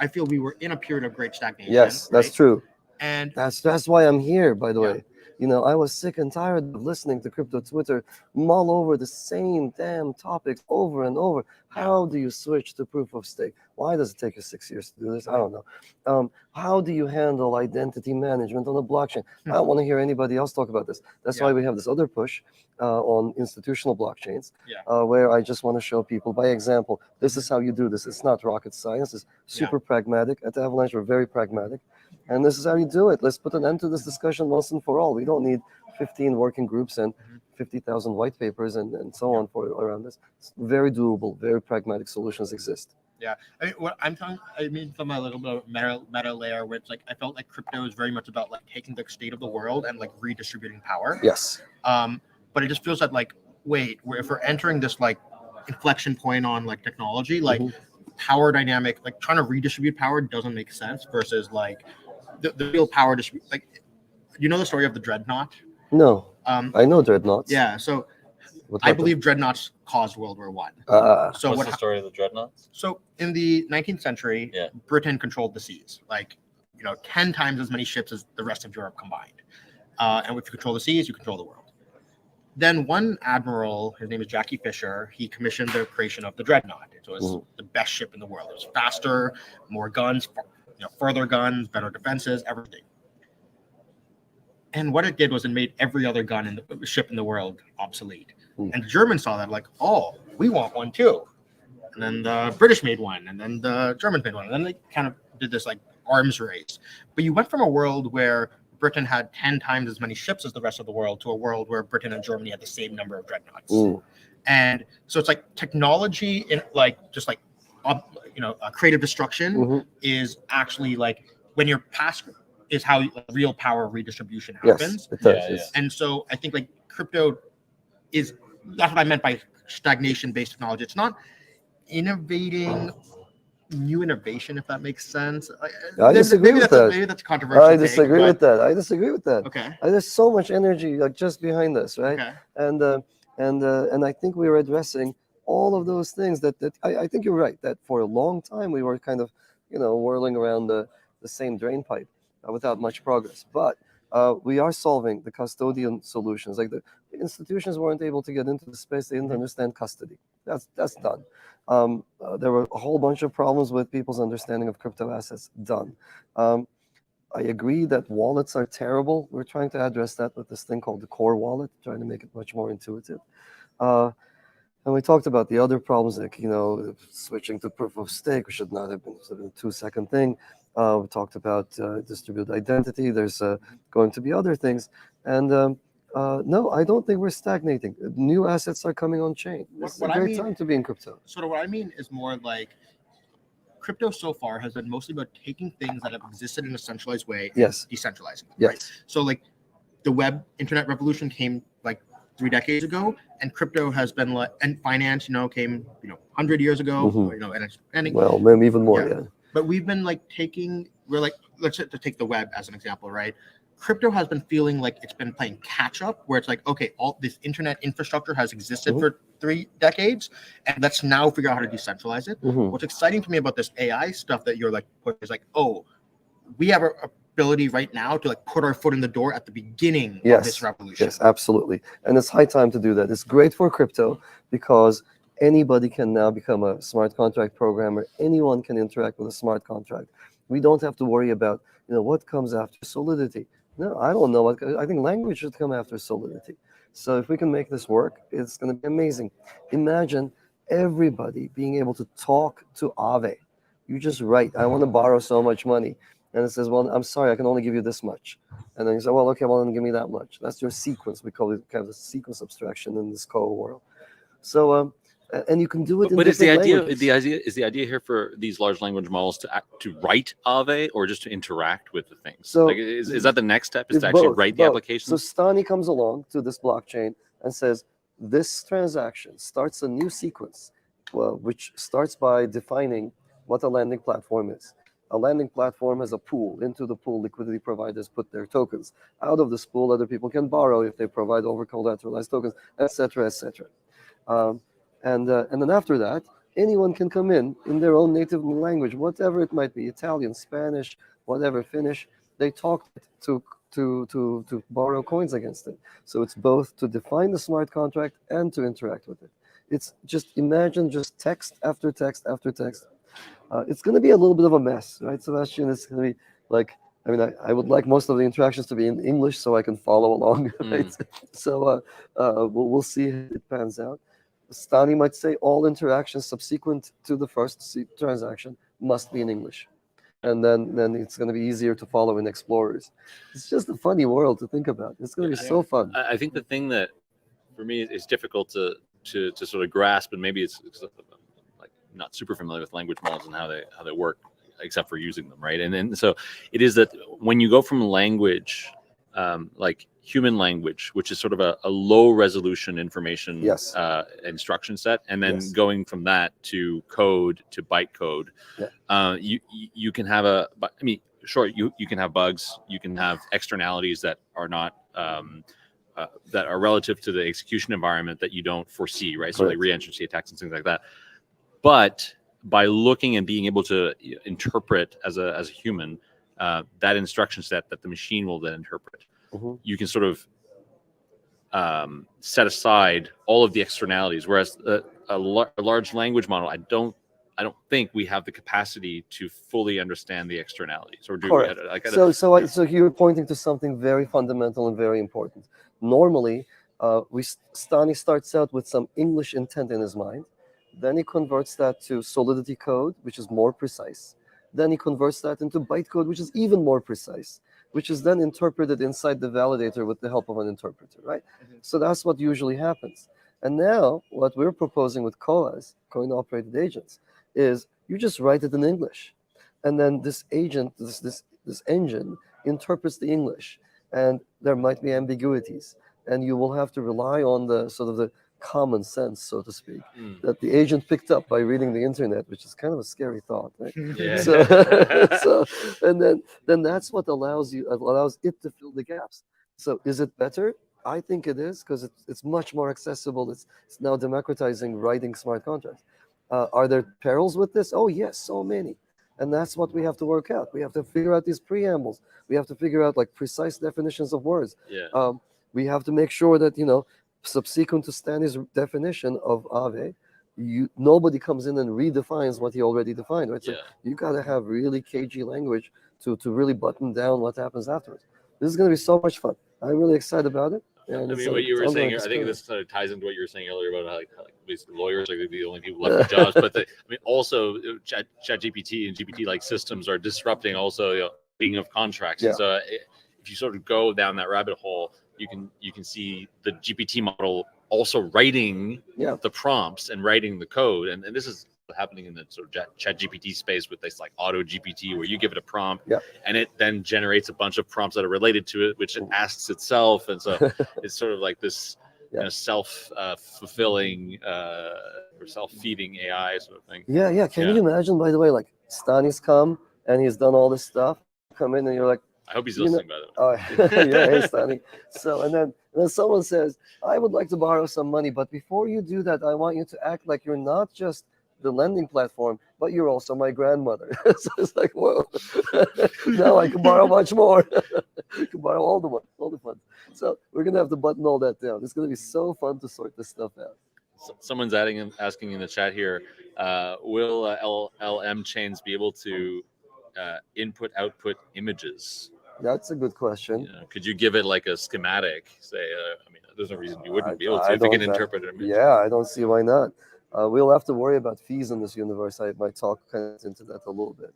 feel we were in a period of great stagnation. Yes, that's right? true. And that's why I'm here, by the way. I was sick and tired of listening to crypto Twitter mull over the same damn topics over and over. How do you switch to proof of stake? Why does it take you 6 years to do this? I don't know. How do you handle identity management on a blockchain? I don't want to hear anybody else talk about this. That's why we have this other push on institutional blockchains, where I just want to show people by example, this is how you do this. It's not rocket science. It's super pragmatic. At Avalanche, we're very pragmatic. And this is how you do it. Let's put an end to this discussion once and for all. We don't need 15 working groups and 50,000 white papers and so on around this. It's very doable. Very pragmatic solutions exist. Yeah, I mean, what I'm talking, from a little bit of meta layer, where it's I felt crypto is very much about taking the state of the world and redistributing power. Yes. But it just feels that wait, if we're entering this inflection point on technology, power dynamic, trying to redistribute power doesn't make sense versus the real power distribute. You know the story of the dreadnought? No. I know dreadnoughts. Yeah. So What I happened? believe dreadnoughts caused World War One. So What's what? the story of the dreadnoughts? So in the 19th century, Yeah. Britain controlled the seas, like 10 times as many ships as the rest of Europe combined. And if you control the seas, you control the world. Then one admiral, his name is Jackie Fisher, he commissioned the creation of the dreadnought. It was the best ship in the world. It was faster, more guns, further guns, better defenses, everything. And what it did was it made every other gun in the ship in the world obsolete. And the Germans saw that, like, oh, we want one too. And then the British made one, and then the Germans made one. And then they kind of did this like arms race. But you went from a world where Britain had 10 times as many ships as the rest of the world to a world where Britain and Germany had the same number of dreadnoughts. And so it's like technology in creative destruction is actually like when you're past is how real power redistribution happens. Yes, it does. And so I think like crypto that's what I meant by stagnation based technology. It's not innovating new innovation, if that makes sense. I disagree with that. Maybe that's controversial. I disagree with that. Okay. There's so much energy like just behind this, right? Okay. And I think we were addressing all of those things that I think you're right that for a long time we were kind of whirling around the same drain pipe without much progress. But we are solving the custodian solutions. Like the institutions weren't able to get into the space; they didn't understand custody. That's done. There were a whole bunch of problems with people's understanding of crypto assets. Done. I agree that wallets are terrible. We're trying to address that with this thing called the core wallet, trying to make it much more intuitive. And we talked about the other problems, like switching to proof of stake, which should not have been sort of a 2-second thing. We talked about distributed identity. There's going to be other things, and no, I don't think we're stagnating. New assets are coming on chain. It's a great time to be in crypto. Sort of what I mean is more like crypto so far has been mostly about taking things that have existed in a centralized way and decentralizing them. Yes. Right? So like the internet revolution came like 3 decades ago, and crypto has been like, and finance, came 100 years ago, and it's well, maybe even more. Yeah. But we've been like let's take the web as an example, right? Crypto has been feeling like it's been playing catch up, where it's like, okay, all this internet infrastructure has existed for 3 decades, and let's now figure out how to decentralize it. What's exciting to me about this AI stuff that you're like, is like, oh, we have an ability right now to like put our foot in the door at the beginning of this revolution. Yes, absolutely. And it's high time to do that. It's great for crypto because anybody can now become a smart contract programmer. Anyone can interact with a smart contract. We don't have to worry about, what comes after Solidity. No, I don't know. I think language should come after Solidity. So if we can make this work, it's going to be amazing. Imagine everybody being able to talk to Aave. You just write, I want to borrow so much money. And it says, well, I'm sorry, I can only give you this much. And then you say, well, okay, well, then give me that much. That's your sequence. We call it kind of a sequence abstraction in this core world. So, and you can do it. But is the idea here for these large language models to write Aave or just to interact with the things? So is that the next step? Is to actually write the application? So Stani comes along to this blockchain and says this transaction starts a new sequence, which starts by defining what a landing platform is. A landing platform is a pool. Into the pool, liquidity providers put their tokens. Out of this pool, other people can borrow if they provide over-collateralized tokens, etc., etc. And then after that, anyone can come in their own native language, whatever it might be, Italian, Spanish, whatever, Finnish. They talk to borrow coins against it. So it's both to define the smart contract and to interact with it. It's just imagine just text after text after text. It's going to be a little bit of a mess, right, Sebastian? It's going to be like, I would like most of the interactions to be in English so I can follow along. Right? So we'll see how it pans out. Stani might say all interactions subsequent to the first transaction must be in English. And then it's going to be easier to follow in Explorers. It's just a funny world to think about. It's going to be so fun. I think the thing that, for me, is difficult to sort of grasp, and maybe it's like not super familiar with language models and how they work, except for using them, right? And so it is that when you go from language, like human language, which is sort of a low resolution information instruction set, and then going from that to code to bytecode, you can have you can have bugs, you can have externalities that are not that are relative to the execution environment that you don't foresee, right? So like re-entrancy attacks and things like that. But by looking and being able to interpret as a human that instruction set that the machine will then interpret, you can sort of set aside all of the externalities. Whereas a large language model, I don't think we have the capacity to fully understand the externalities, or do Correct. we? So you're pointing to something very fundamental and very important. Normally, Stani starts out with some English intent in his mind, then he converts that to Solidity code, which is more precise. Then he converts that into bytecode, which is even more precise, which is then interpreted inside the validator with the help of an interpreter, right? So that's what usually happens. And now what we're proposing with COAs, coin-operated agents, is you just write it in English, and then this agent, this engine interprets the English, and there might be ambiguities, and you will have to rely on the sort of the common sense, so to speak, that the agent picked up by reading the internet, which is kind of a scary thought, right? Yeah. So and then that's what allows it to fill the gaps. So is it better? I think it is, because it's much more accessible. It's now democratizing writing smart contracts. Are there perils with this? Oh yes, so many. And that's what we have to work out. We have to figure out these preambles. We have to figure out like precise definitions of words. Yeah. We have to make sure that, subsequent to Stanley's definition of Ave, nobody comes in and redefines what he already defined, right? So you got to have really cagey language to really button down what happens afterwards. This is going to be so much fun. I'm really excited about it. And I mean, what you were saying, I think this sort of ties into what you were saying earlier about how basically lawyers are the only people left with jobs. But also ChatGPT and GPT-like systems are disrupting also reading of contracts. And so if you sort of go down that rabbit hole, you can see the GPT model also writing the prompts and writing the code, and this is happening in the sort of ChatGPT space with this like auto GPT, where you give it a prompt and it then generates a bunch of prompts that are related to it, which it asks itself, and so it's sort of like this self-fulfilling or self-feeding AI sort of thing. Can you imagine, by the way, like Stani's come and he's done all this stuff, come in and you're like, I hope he's listening, by the way. Oh, hey, Stani. So, and then someone says, I would like to borrow some money, but before you do that, I want you to act like you're not just the lending platform, but you're also my grandmother. So it's like, whoa, now I can borrow much more. I can borrow all the funds. So we're going to have to button all that down. It's going to be so fun to sort this stuff out. Someone's asking in the chat here, will LLM chains be able to input-output images? That's a good question. Could you give it like a schematic? Say, there's no reason you wouldn't be able to if you can interpret an image. Yeah, I don't see why not. We'll have to worry about fees in this universe. I might talk kind of into that a little bit.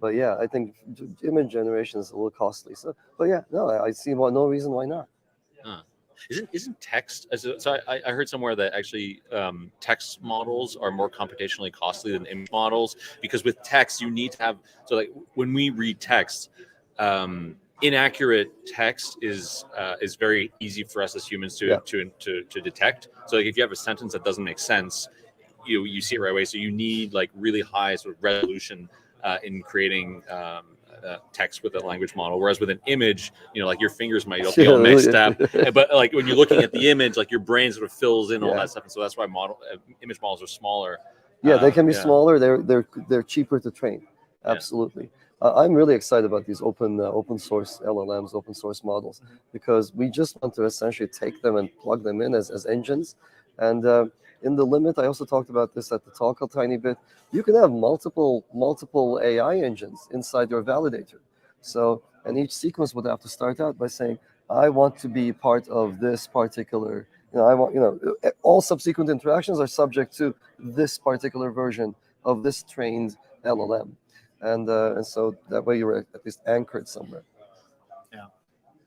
But yeah, I think image generation is a little costly. So, but yeah, no, I see no reason why not. Isn't text? So I heard somewhere that actually text models are more computationally costly than image models, because with text you need to have, so like when we read text, inaccurate text is very easy for us as humans to detect. So like if you have a sentence that doesn't make sense, you see it right away. So you need like really high sort of resolution in creating text with a language model, whereas with an image, like your fingers might be all mixed up, but like when you're looking at the image, like your brain sort of fills in all that stuff, and so that's why image models are smaller. They can be smaller. They're cheaper to train. Absolutely. I'm really excited about these open source LLMs, open source models, because we just want to essentially take them and plug them in as engines. And in the limit, I also talked about this at the talk a tiny bit. You can have multiple AI engines inside your validator. So, and each sequence would have to start out by saying, I want to be part of this particular, all subsequent interactions are subject to this particular version of this trained LLM. And so that way you're at least anchored somewhere. Yeah.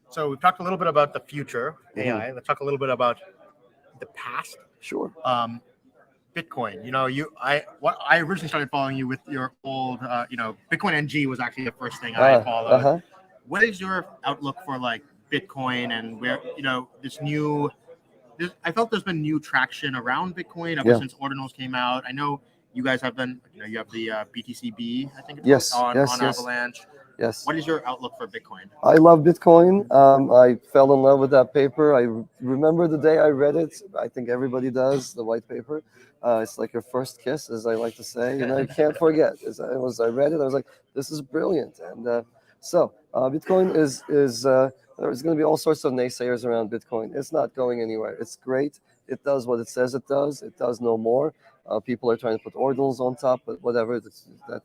So we've talked a little bit about the future AI. Let's talk a little bit about the past. Sure. Bitcoin. I originally started following you with your old, Bitcoin NG was actually the first thing I followed. What is your outlook for like Bitcoin and where I felt there's been new traction around Bitcoin ever since Ordinals came out. I know you guys have been, you have the BTCB, I think it's on Avalanche. Yes. What is your outlook for Bitcoin? I love Bitcoin. I fell in love with that paper. I remember the day I read it. I think everybody does, the white paper. It's like your first kiss, as I like to say. You can't forget. I read it. I was like, this is brilliant. And so Bitcoin is there's going to be all sorts of naysayers around Bitcoin. It's not going anywhere. It's great. It does what it says it does. It does no more. People are trying to put ordinals on top, but whatever.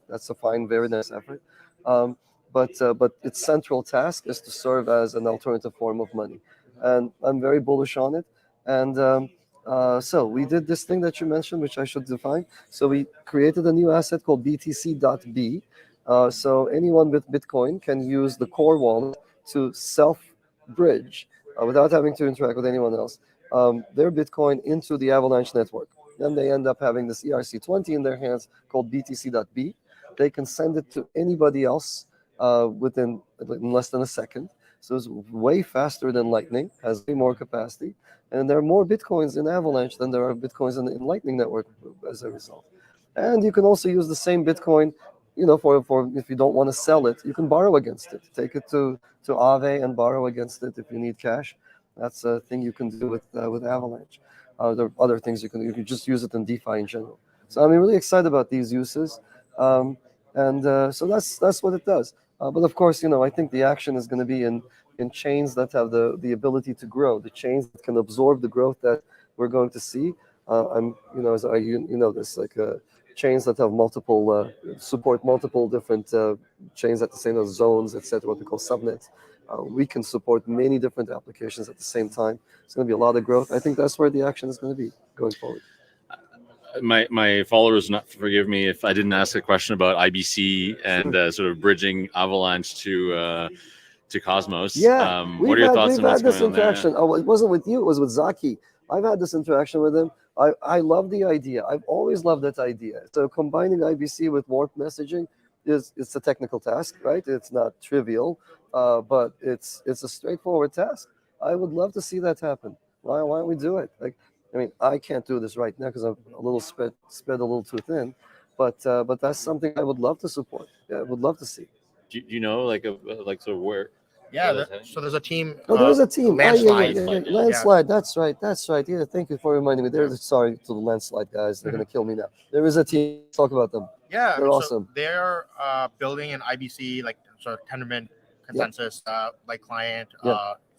That's a fine, very nice effort. But its central task is to serve as an alternative form of money, and I'm very bullish on it. And so we did this thing that you mentioned, which I should define. So we created a new asset called BTC.B. So anyone with Bitcoin can use the core wallet to self-bridge without having to interact with anyone else their Bitcoin into the Avalanche network. Then they end up having this ERC20 in their hands called BTC.B. They can send it to anybody else within less than a second. So it's way faster than Lightning, has way more capacity. And there are more Bitcoins in Avalanche than there are Bitcoins in Lightning Network as a result. And you can also use the same Bitcoin, for if you don't want to sell it, you can borrow against it. Take it to Aave and borrow against it if you need cash. That's a thing you can do with Avalanche. There are other things you can just use it in DeFi in general. So I'm really excited about these uses. So that's what it does. But of course, I think the action is going to be in chains that have the ability to grow, the chains that can absorb the growth that we're going to see. As this like chains that have multiple support multiple different chains at the same as zones, etc. What we call subnets. We can support many different applications at the same time. It's going to be a lot of growth. I think that's where the action is going to be going forward. My followers not forgive me if I didn't ask a question about IBC and sort of bridging Avalanche to Cosmos. Yeah, what are your thoughts on what's this going on there? interaction. Oh, it wasn't with you. It was with Zaki. I've had this interaction with him. I love the idea. I've always loved that idea. So combining IBC with warp messaging it's a technical task, right? It's not trivial, but it's a straightforward task. I would love to see that happen. Why don't we do it? I can't do this right now because I'm a little spread a little too thin, but that's something I would love to support. Yeah, I would love to see. Do you know like sort of where? Yeah, so there's a team. Oh, there is a team. Landslide. Landslide. That's right. Yeah, thank you for reminding me. Sorry to the Landslide guys. They're going to kill me now. There is a team. Let's talk about them. Yeah, they're awesome. So they're building an IBC, like sort of Tendermint consensus like client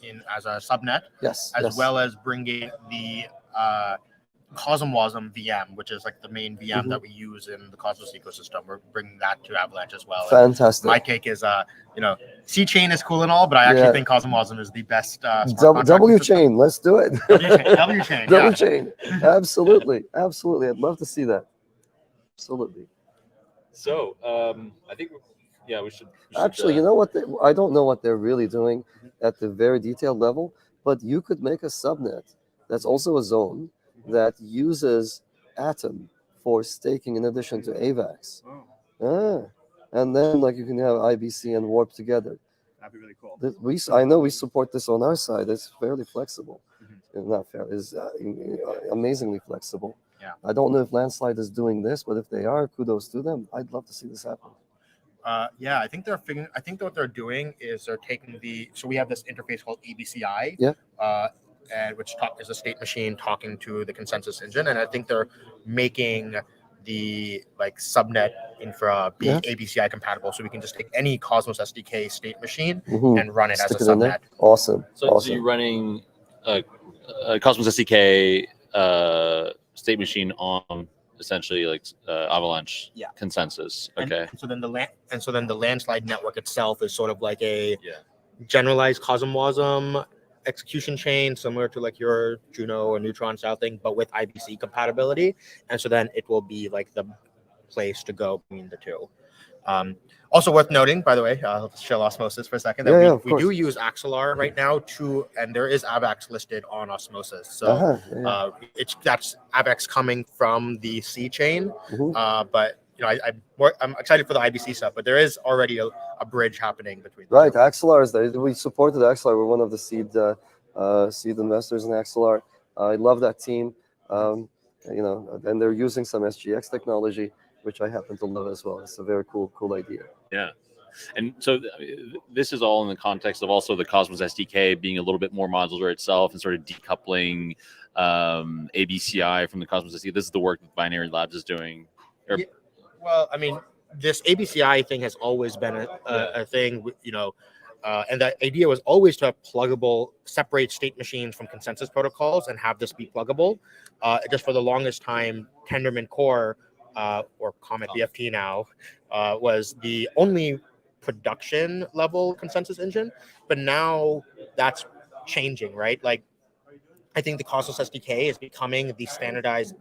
in as a subnet. Yes. As well as bringing the Cosmwasm VM, which is like the main VM that we use in the Cosmos ecosystem. We're bringing that to Avalanche as well. Fantastic. And my take is, C chain is cool and all, but I actually think Cosmwasm is the best. W chain, let's do it. W chain. W chain. Absolutely. I'd love to see that. Absolutely. So I think we should actually. You know what? I don't know what they're really doing at the very detailed level, but you could make a subnet that's also a zone that uses Atom for staking in addition to AVAX. And then you can have IBC and Warp together. That'd be really cool. I know we support this on our side. It's fairly flexible. Not fair. It's amazingly flexible. Yeah. I don't know if Landslide is doing this, but if they are, kudos to them. I'd love to see this happen. I think what they're doing is they're taking so we have this interface called ABCI. Yeah. And which is a state machine talking to the consensus engine, and I think they're making the subnet infra be ABCI compatible, so we can just take any Cosmos SDK state machine and run it as a subnet. Awesome. So you're running a Cosmos SDK state machine on essentially Avalanche consensus. Okay. And so then the Landslide network itself is sort of like a generalized Cosmwasm execution chain, similar to your Juno or Neutron style thing, but with IBC compatibility. And so then it will be the place to go between the two. Also worth noting, by the way, I'll show Osmosis for a second, that we do use Axelar right now and there is AVAX listed on Osmosis. So that's AVAX coming from the C chain, but I'm excited for the IBC stuff, but there is already a bridge happening between them. Right, Axelar is there. We supported Axelar. We're one of the seed investors in Axelar. I love that team. And they're using some SGX technology, which I happen to love as well. It's a very cool idea. Yeah. And so this is all in the context of also the Cosmos SDK being a little bit more modular itself and sort of decoupling ABCI from the Cosmos SDK. This is the work that Binary Labs is doing. Yeah, well, I mean, this ABCI thing has always been a thing, and the idea was always to have pluggable, separate state machines from consensus protocols and have this be pluggable. Just for the longest time, Tendermint Core, or Comet BFT now, was the only production level consensus engine. But now that's changing, right? Like, I think the Cosmos SDK is becoming the standardized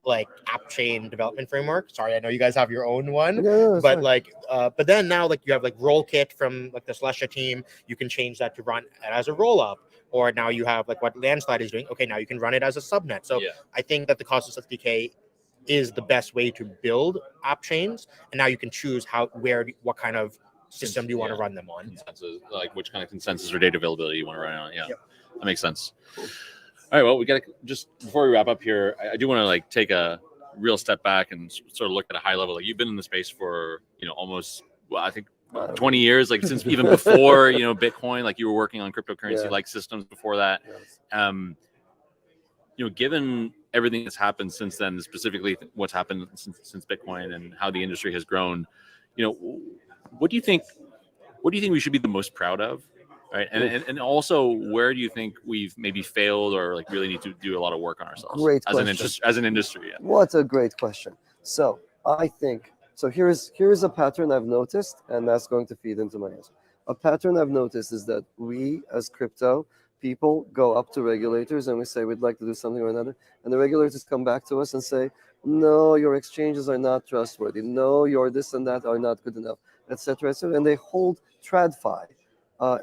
like app chain development framework. Sorry, I know you guys have your own one, but fine. But then now like you have like Rollkit from like the Celestia team. You can change that to run as a roll up, or now you have like what Landslide is doing. Okay, now you can run it as a subnet. So I think that the Cosmos SDK is the best way to build app chains, and now you can choose what kind of system do you want to run them on. Consensus, like which kind of consensus or data availability you want to run on. Yeah, that makes sense. All right, well, we got to just before we wrap up here, I do want to like take a real step back and sort of look at a high level. Like you've been in the space for almost I think 20 years, like since even before Bitcoin. Like you were working on cryptocurrency like systems before that. Given everything that's happened since then, specifically what's happened since Bitcoin and how the industry has grown, what do you think we should be the most proud of? Right. And also, where do you think we've maybe failed or like really need to do a lot of work on ourselves as an industry? Yeah. What a great question. So I think, here's a pattern I've noticed, and that's going to feed into my answer. A pattern I've noticed is that we as crypto people go up to regulators and we say, we'd like to do something or another. And the regulators come back to us and say, no, your exchanges are not trustworthy. No, your this and that are not good enough, etc., etc. And they hold TradFi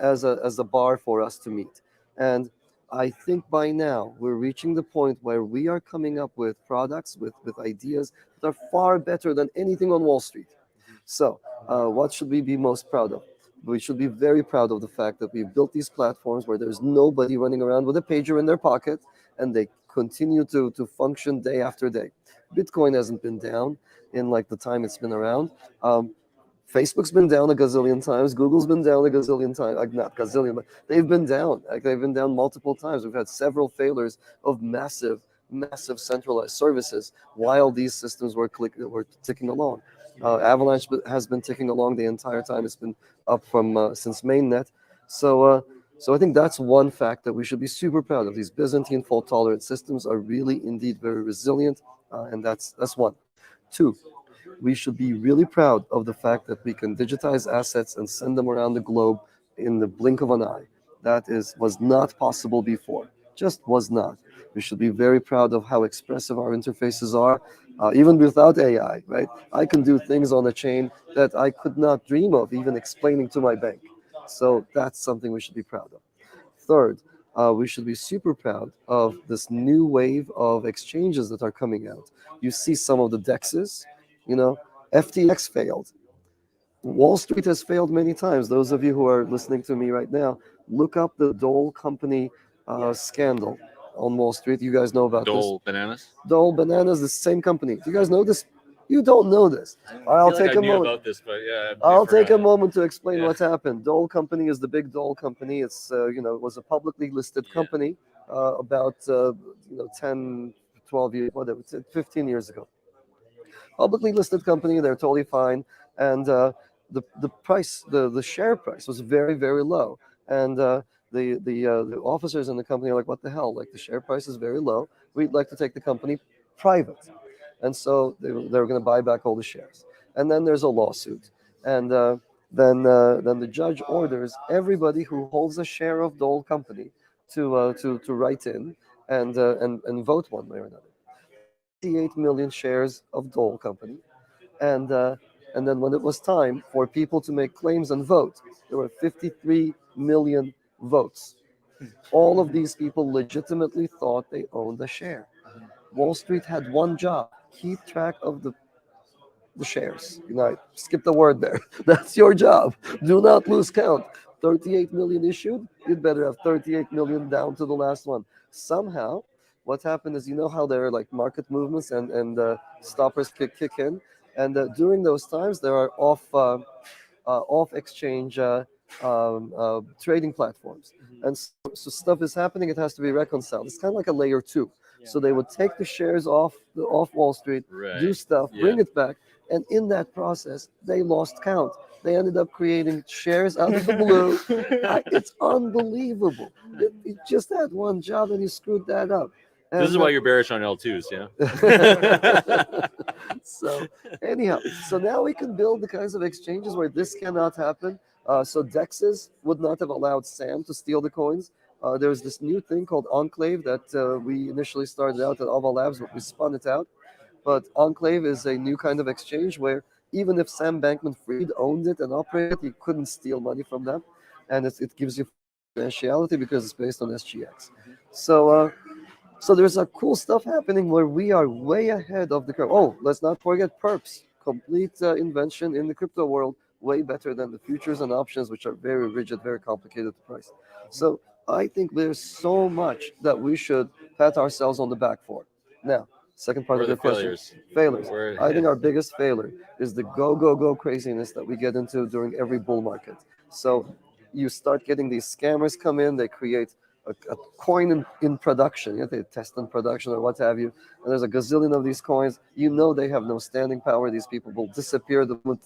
as a bar for us to meet. And I think by now we're reaching the point where we are coming up with products, with ideas that are far better than anything on Wall Street. So what should we be most proud of? We should be very proud of the fact that we've built these platforms where there's nobody running around with a pager in their pocket, and they continue to function day after day. Bitcoin hasn't been down in like the time it's been around. Facebook's been down a gazillion times. Google's been down a gazillion times. Like not gazillion, but they've been down. Like they've been down multiple times. We've had several failures of massive centralized services while these systems were ticking along. Avalanche has been ticking along the entire time. It's been up from since mainnet. So I think that's one fact that we should be super proud of. These Byzantine fault-tolerant systems are really indeed very resilient, and that's one. Two, we should be really proud of the fact that we can digitize assets and send them around the globe in the blink of an eye. That was not possible before. Just was not. We should be very proud of how expressive our interfaces are, even without AI, right? I can do things on a chain that I could not dream of even explaining to my bank. So that's something we should be proud of. Third, we should be super proud of this new wave of exchanges that are coming out. You see some of the DEXs, FTX failed. Wall Street has failed many times. Those of you who are listening to me right now, look up the Dole company scandal on Wall Street. You guys know about Dole Bananas? Dole Bananas, the same company. Do you guys know this? You don't know this. I'll take a moment. About this, but yeah, I'll take a moment to explain what's happened. Dole company is the big Dole company. It's it was a publicly listed company about 10, 12 years, whatever, 15 years ago. Publicly listed company, they're totally fine, and the price, the share price was very, very low, and the officers in the company are like, what the hell? Like, the share price is very low. We'd like to take the company private, and so they were going to buy back all the shares. And then there's a lawsuit, and then the judge orders everybody who holds a share of Dole company to write in and vote one way or another. 58 million shares of Dole company, and then when it was time for people to make claims and vote, there were 53 million votes. All of these people legitimately thought they owned a share. Wall Street had one job: keep track of the shares. I skipped the word there. That's your job. Do not lose count. 38 million issued. You'd better have 38 million down to the last one. Somehow, what happened is, how there are like market movements and stoppers kick in, and during those times there are off-exchange trading platforms. And so stuff is happening, it has to be reconciled. It's kind of like a layer 2. So they would take the shares off Wall Street, do stuff, bring it back, and in that process, they lost count. They ended up creating shares out of the blue. It's unbelievable. He just had one job and he screwed that up. And, this is why you're bearish on L2s, yeah? So anyhow, so now we can build the kinds of exchanges where this cannot happen. So DEXs would not have allowed Sam to steal the coins. There's this new thing called Enclave that we initially started out at Ava Labs, but we spun it out. But Enclave is a new kind of exchange where even if Sam Bankman-Fried owned it and operated it, he couldn't steal money from them. And it gives you confidentiality because it's based on SGX. So there's a cool stuff happening where we are way ahead of the curve. Oh, let's not forget perps, complete invention in the crypto world, way better than the futures and options, which are very rigid, very complicated to price. So I think there's so much that we should pat ourselves on the back for. Now, second part of the question. Failures. I think our biggest failure is the go craziness that we get into during every bull market. So you start getting these scammers come in, they create a coin in production, they test in production or what have you, and there's a gazillion of these coins. They have no standing power. These people will disappear the moment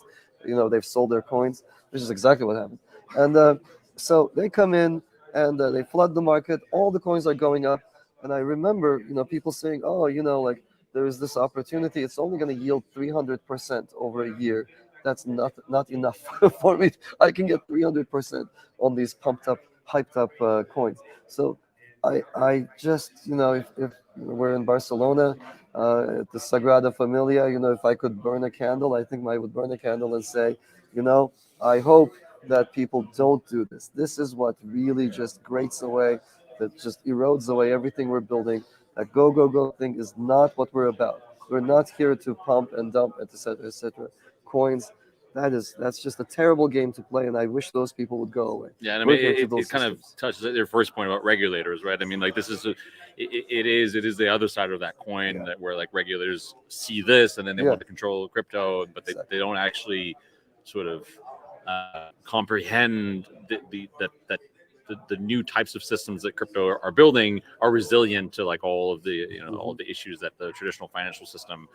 they've sold their coins. This is exactly what happened. And so they come in and they flood the market. All the coins are going up. And I remember people saying, oh, like there is this opportunity. It's only going to yield 300% over a year. That's not enough for me. I can get 300% on these hyped up coins. So I just, if we're in Barcelona at the Sagrada Familia, if I could burn a candle, I think I would burn a candle and say, I hope that people don't do this. This is what really just grates away, that just erodes away everything we're building. That go thing is not what we're about. We're not here to pump and dump, etc., coins. That's just a terrible game to play, and I wish those people would go away. Yeah, and I mean, it kind of touches your first point about regulators, right? I mean, like this is it is the other side of that coin that where like regulators see this and then they want to control crypto, but they don't actually sort of comprehend the new types of systems that crypto are building are resilient to like all of the all the issues that the traditional financial system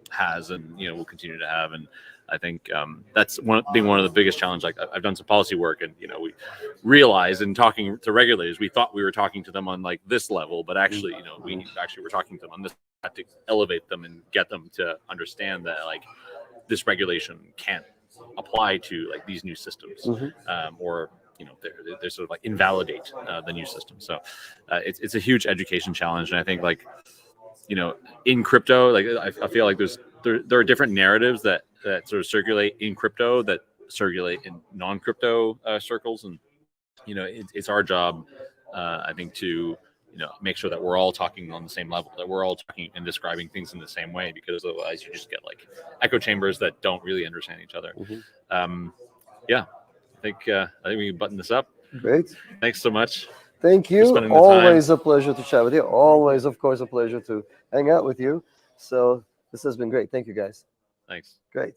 has and will continue to have. And I think that's one of the biggest challenges. Like I've done some policy work, and we realized in talking to regulators, we thought we were talking to them on like this level, but actually we actually were talking to them on this to elevate them and get them to understand that like this regulation can't apply to like these new systems, or they're sort of like invalidate the new system. So it's a huge education challenge, and I think like in crypto, like I feel like there are different narratives that sort of circulate in crypto that circulate in non-crypto circles, and it's our job, I think, to make sure that we're all talking on the same level, that we're all talking and describing things in the same way, because otherwise you just get like echo chambers that don't really understand each other. Yeah, I think we can button this up. Great. Thanks so much. Thank you. Always a pleasure to chat with you. Always, of course, a pleasure to hang out with you. So this has been great. Thank you, guys. Thanks. Great.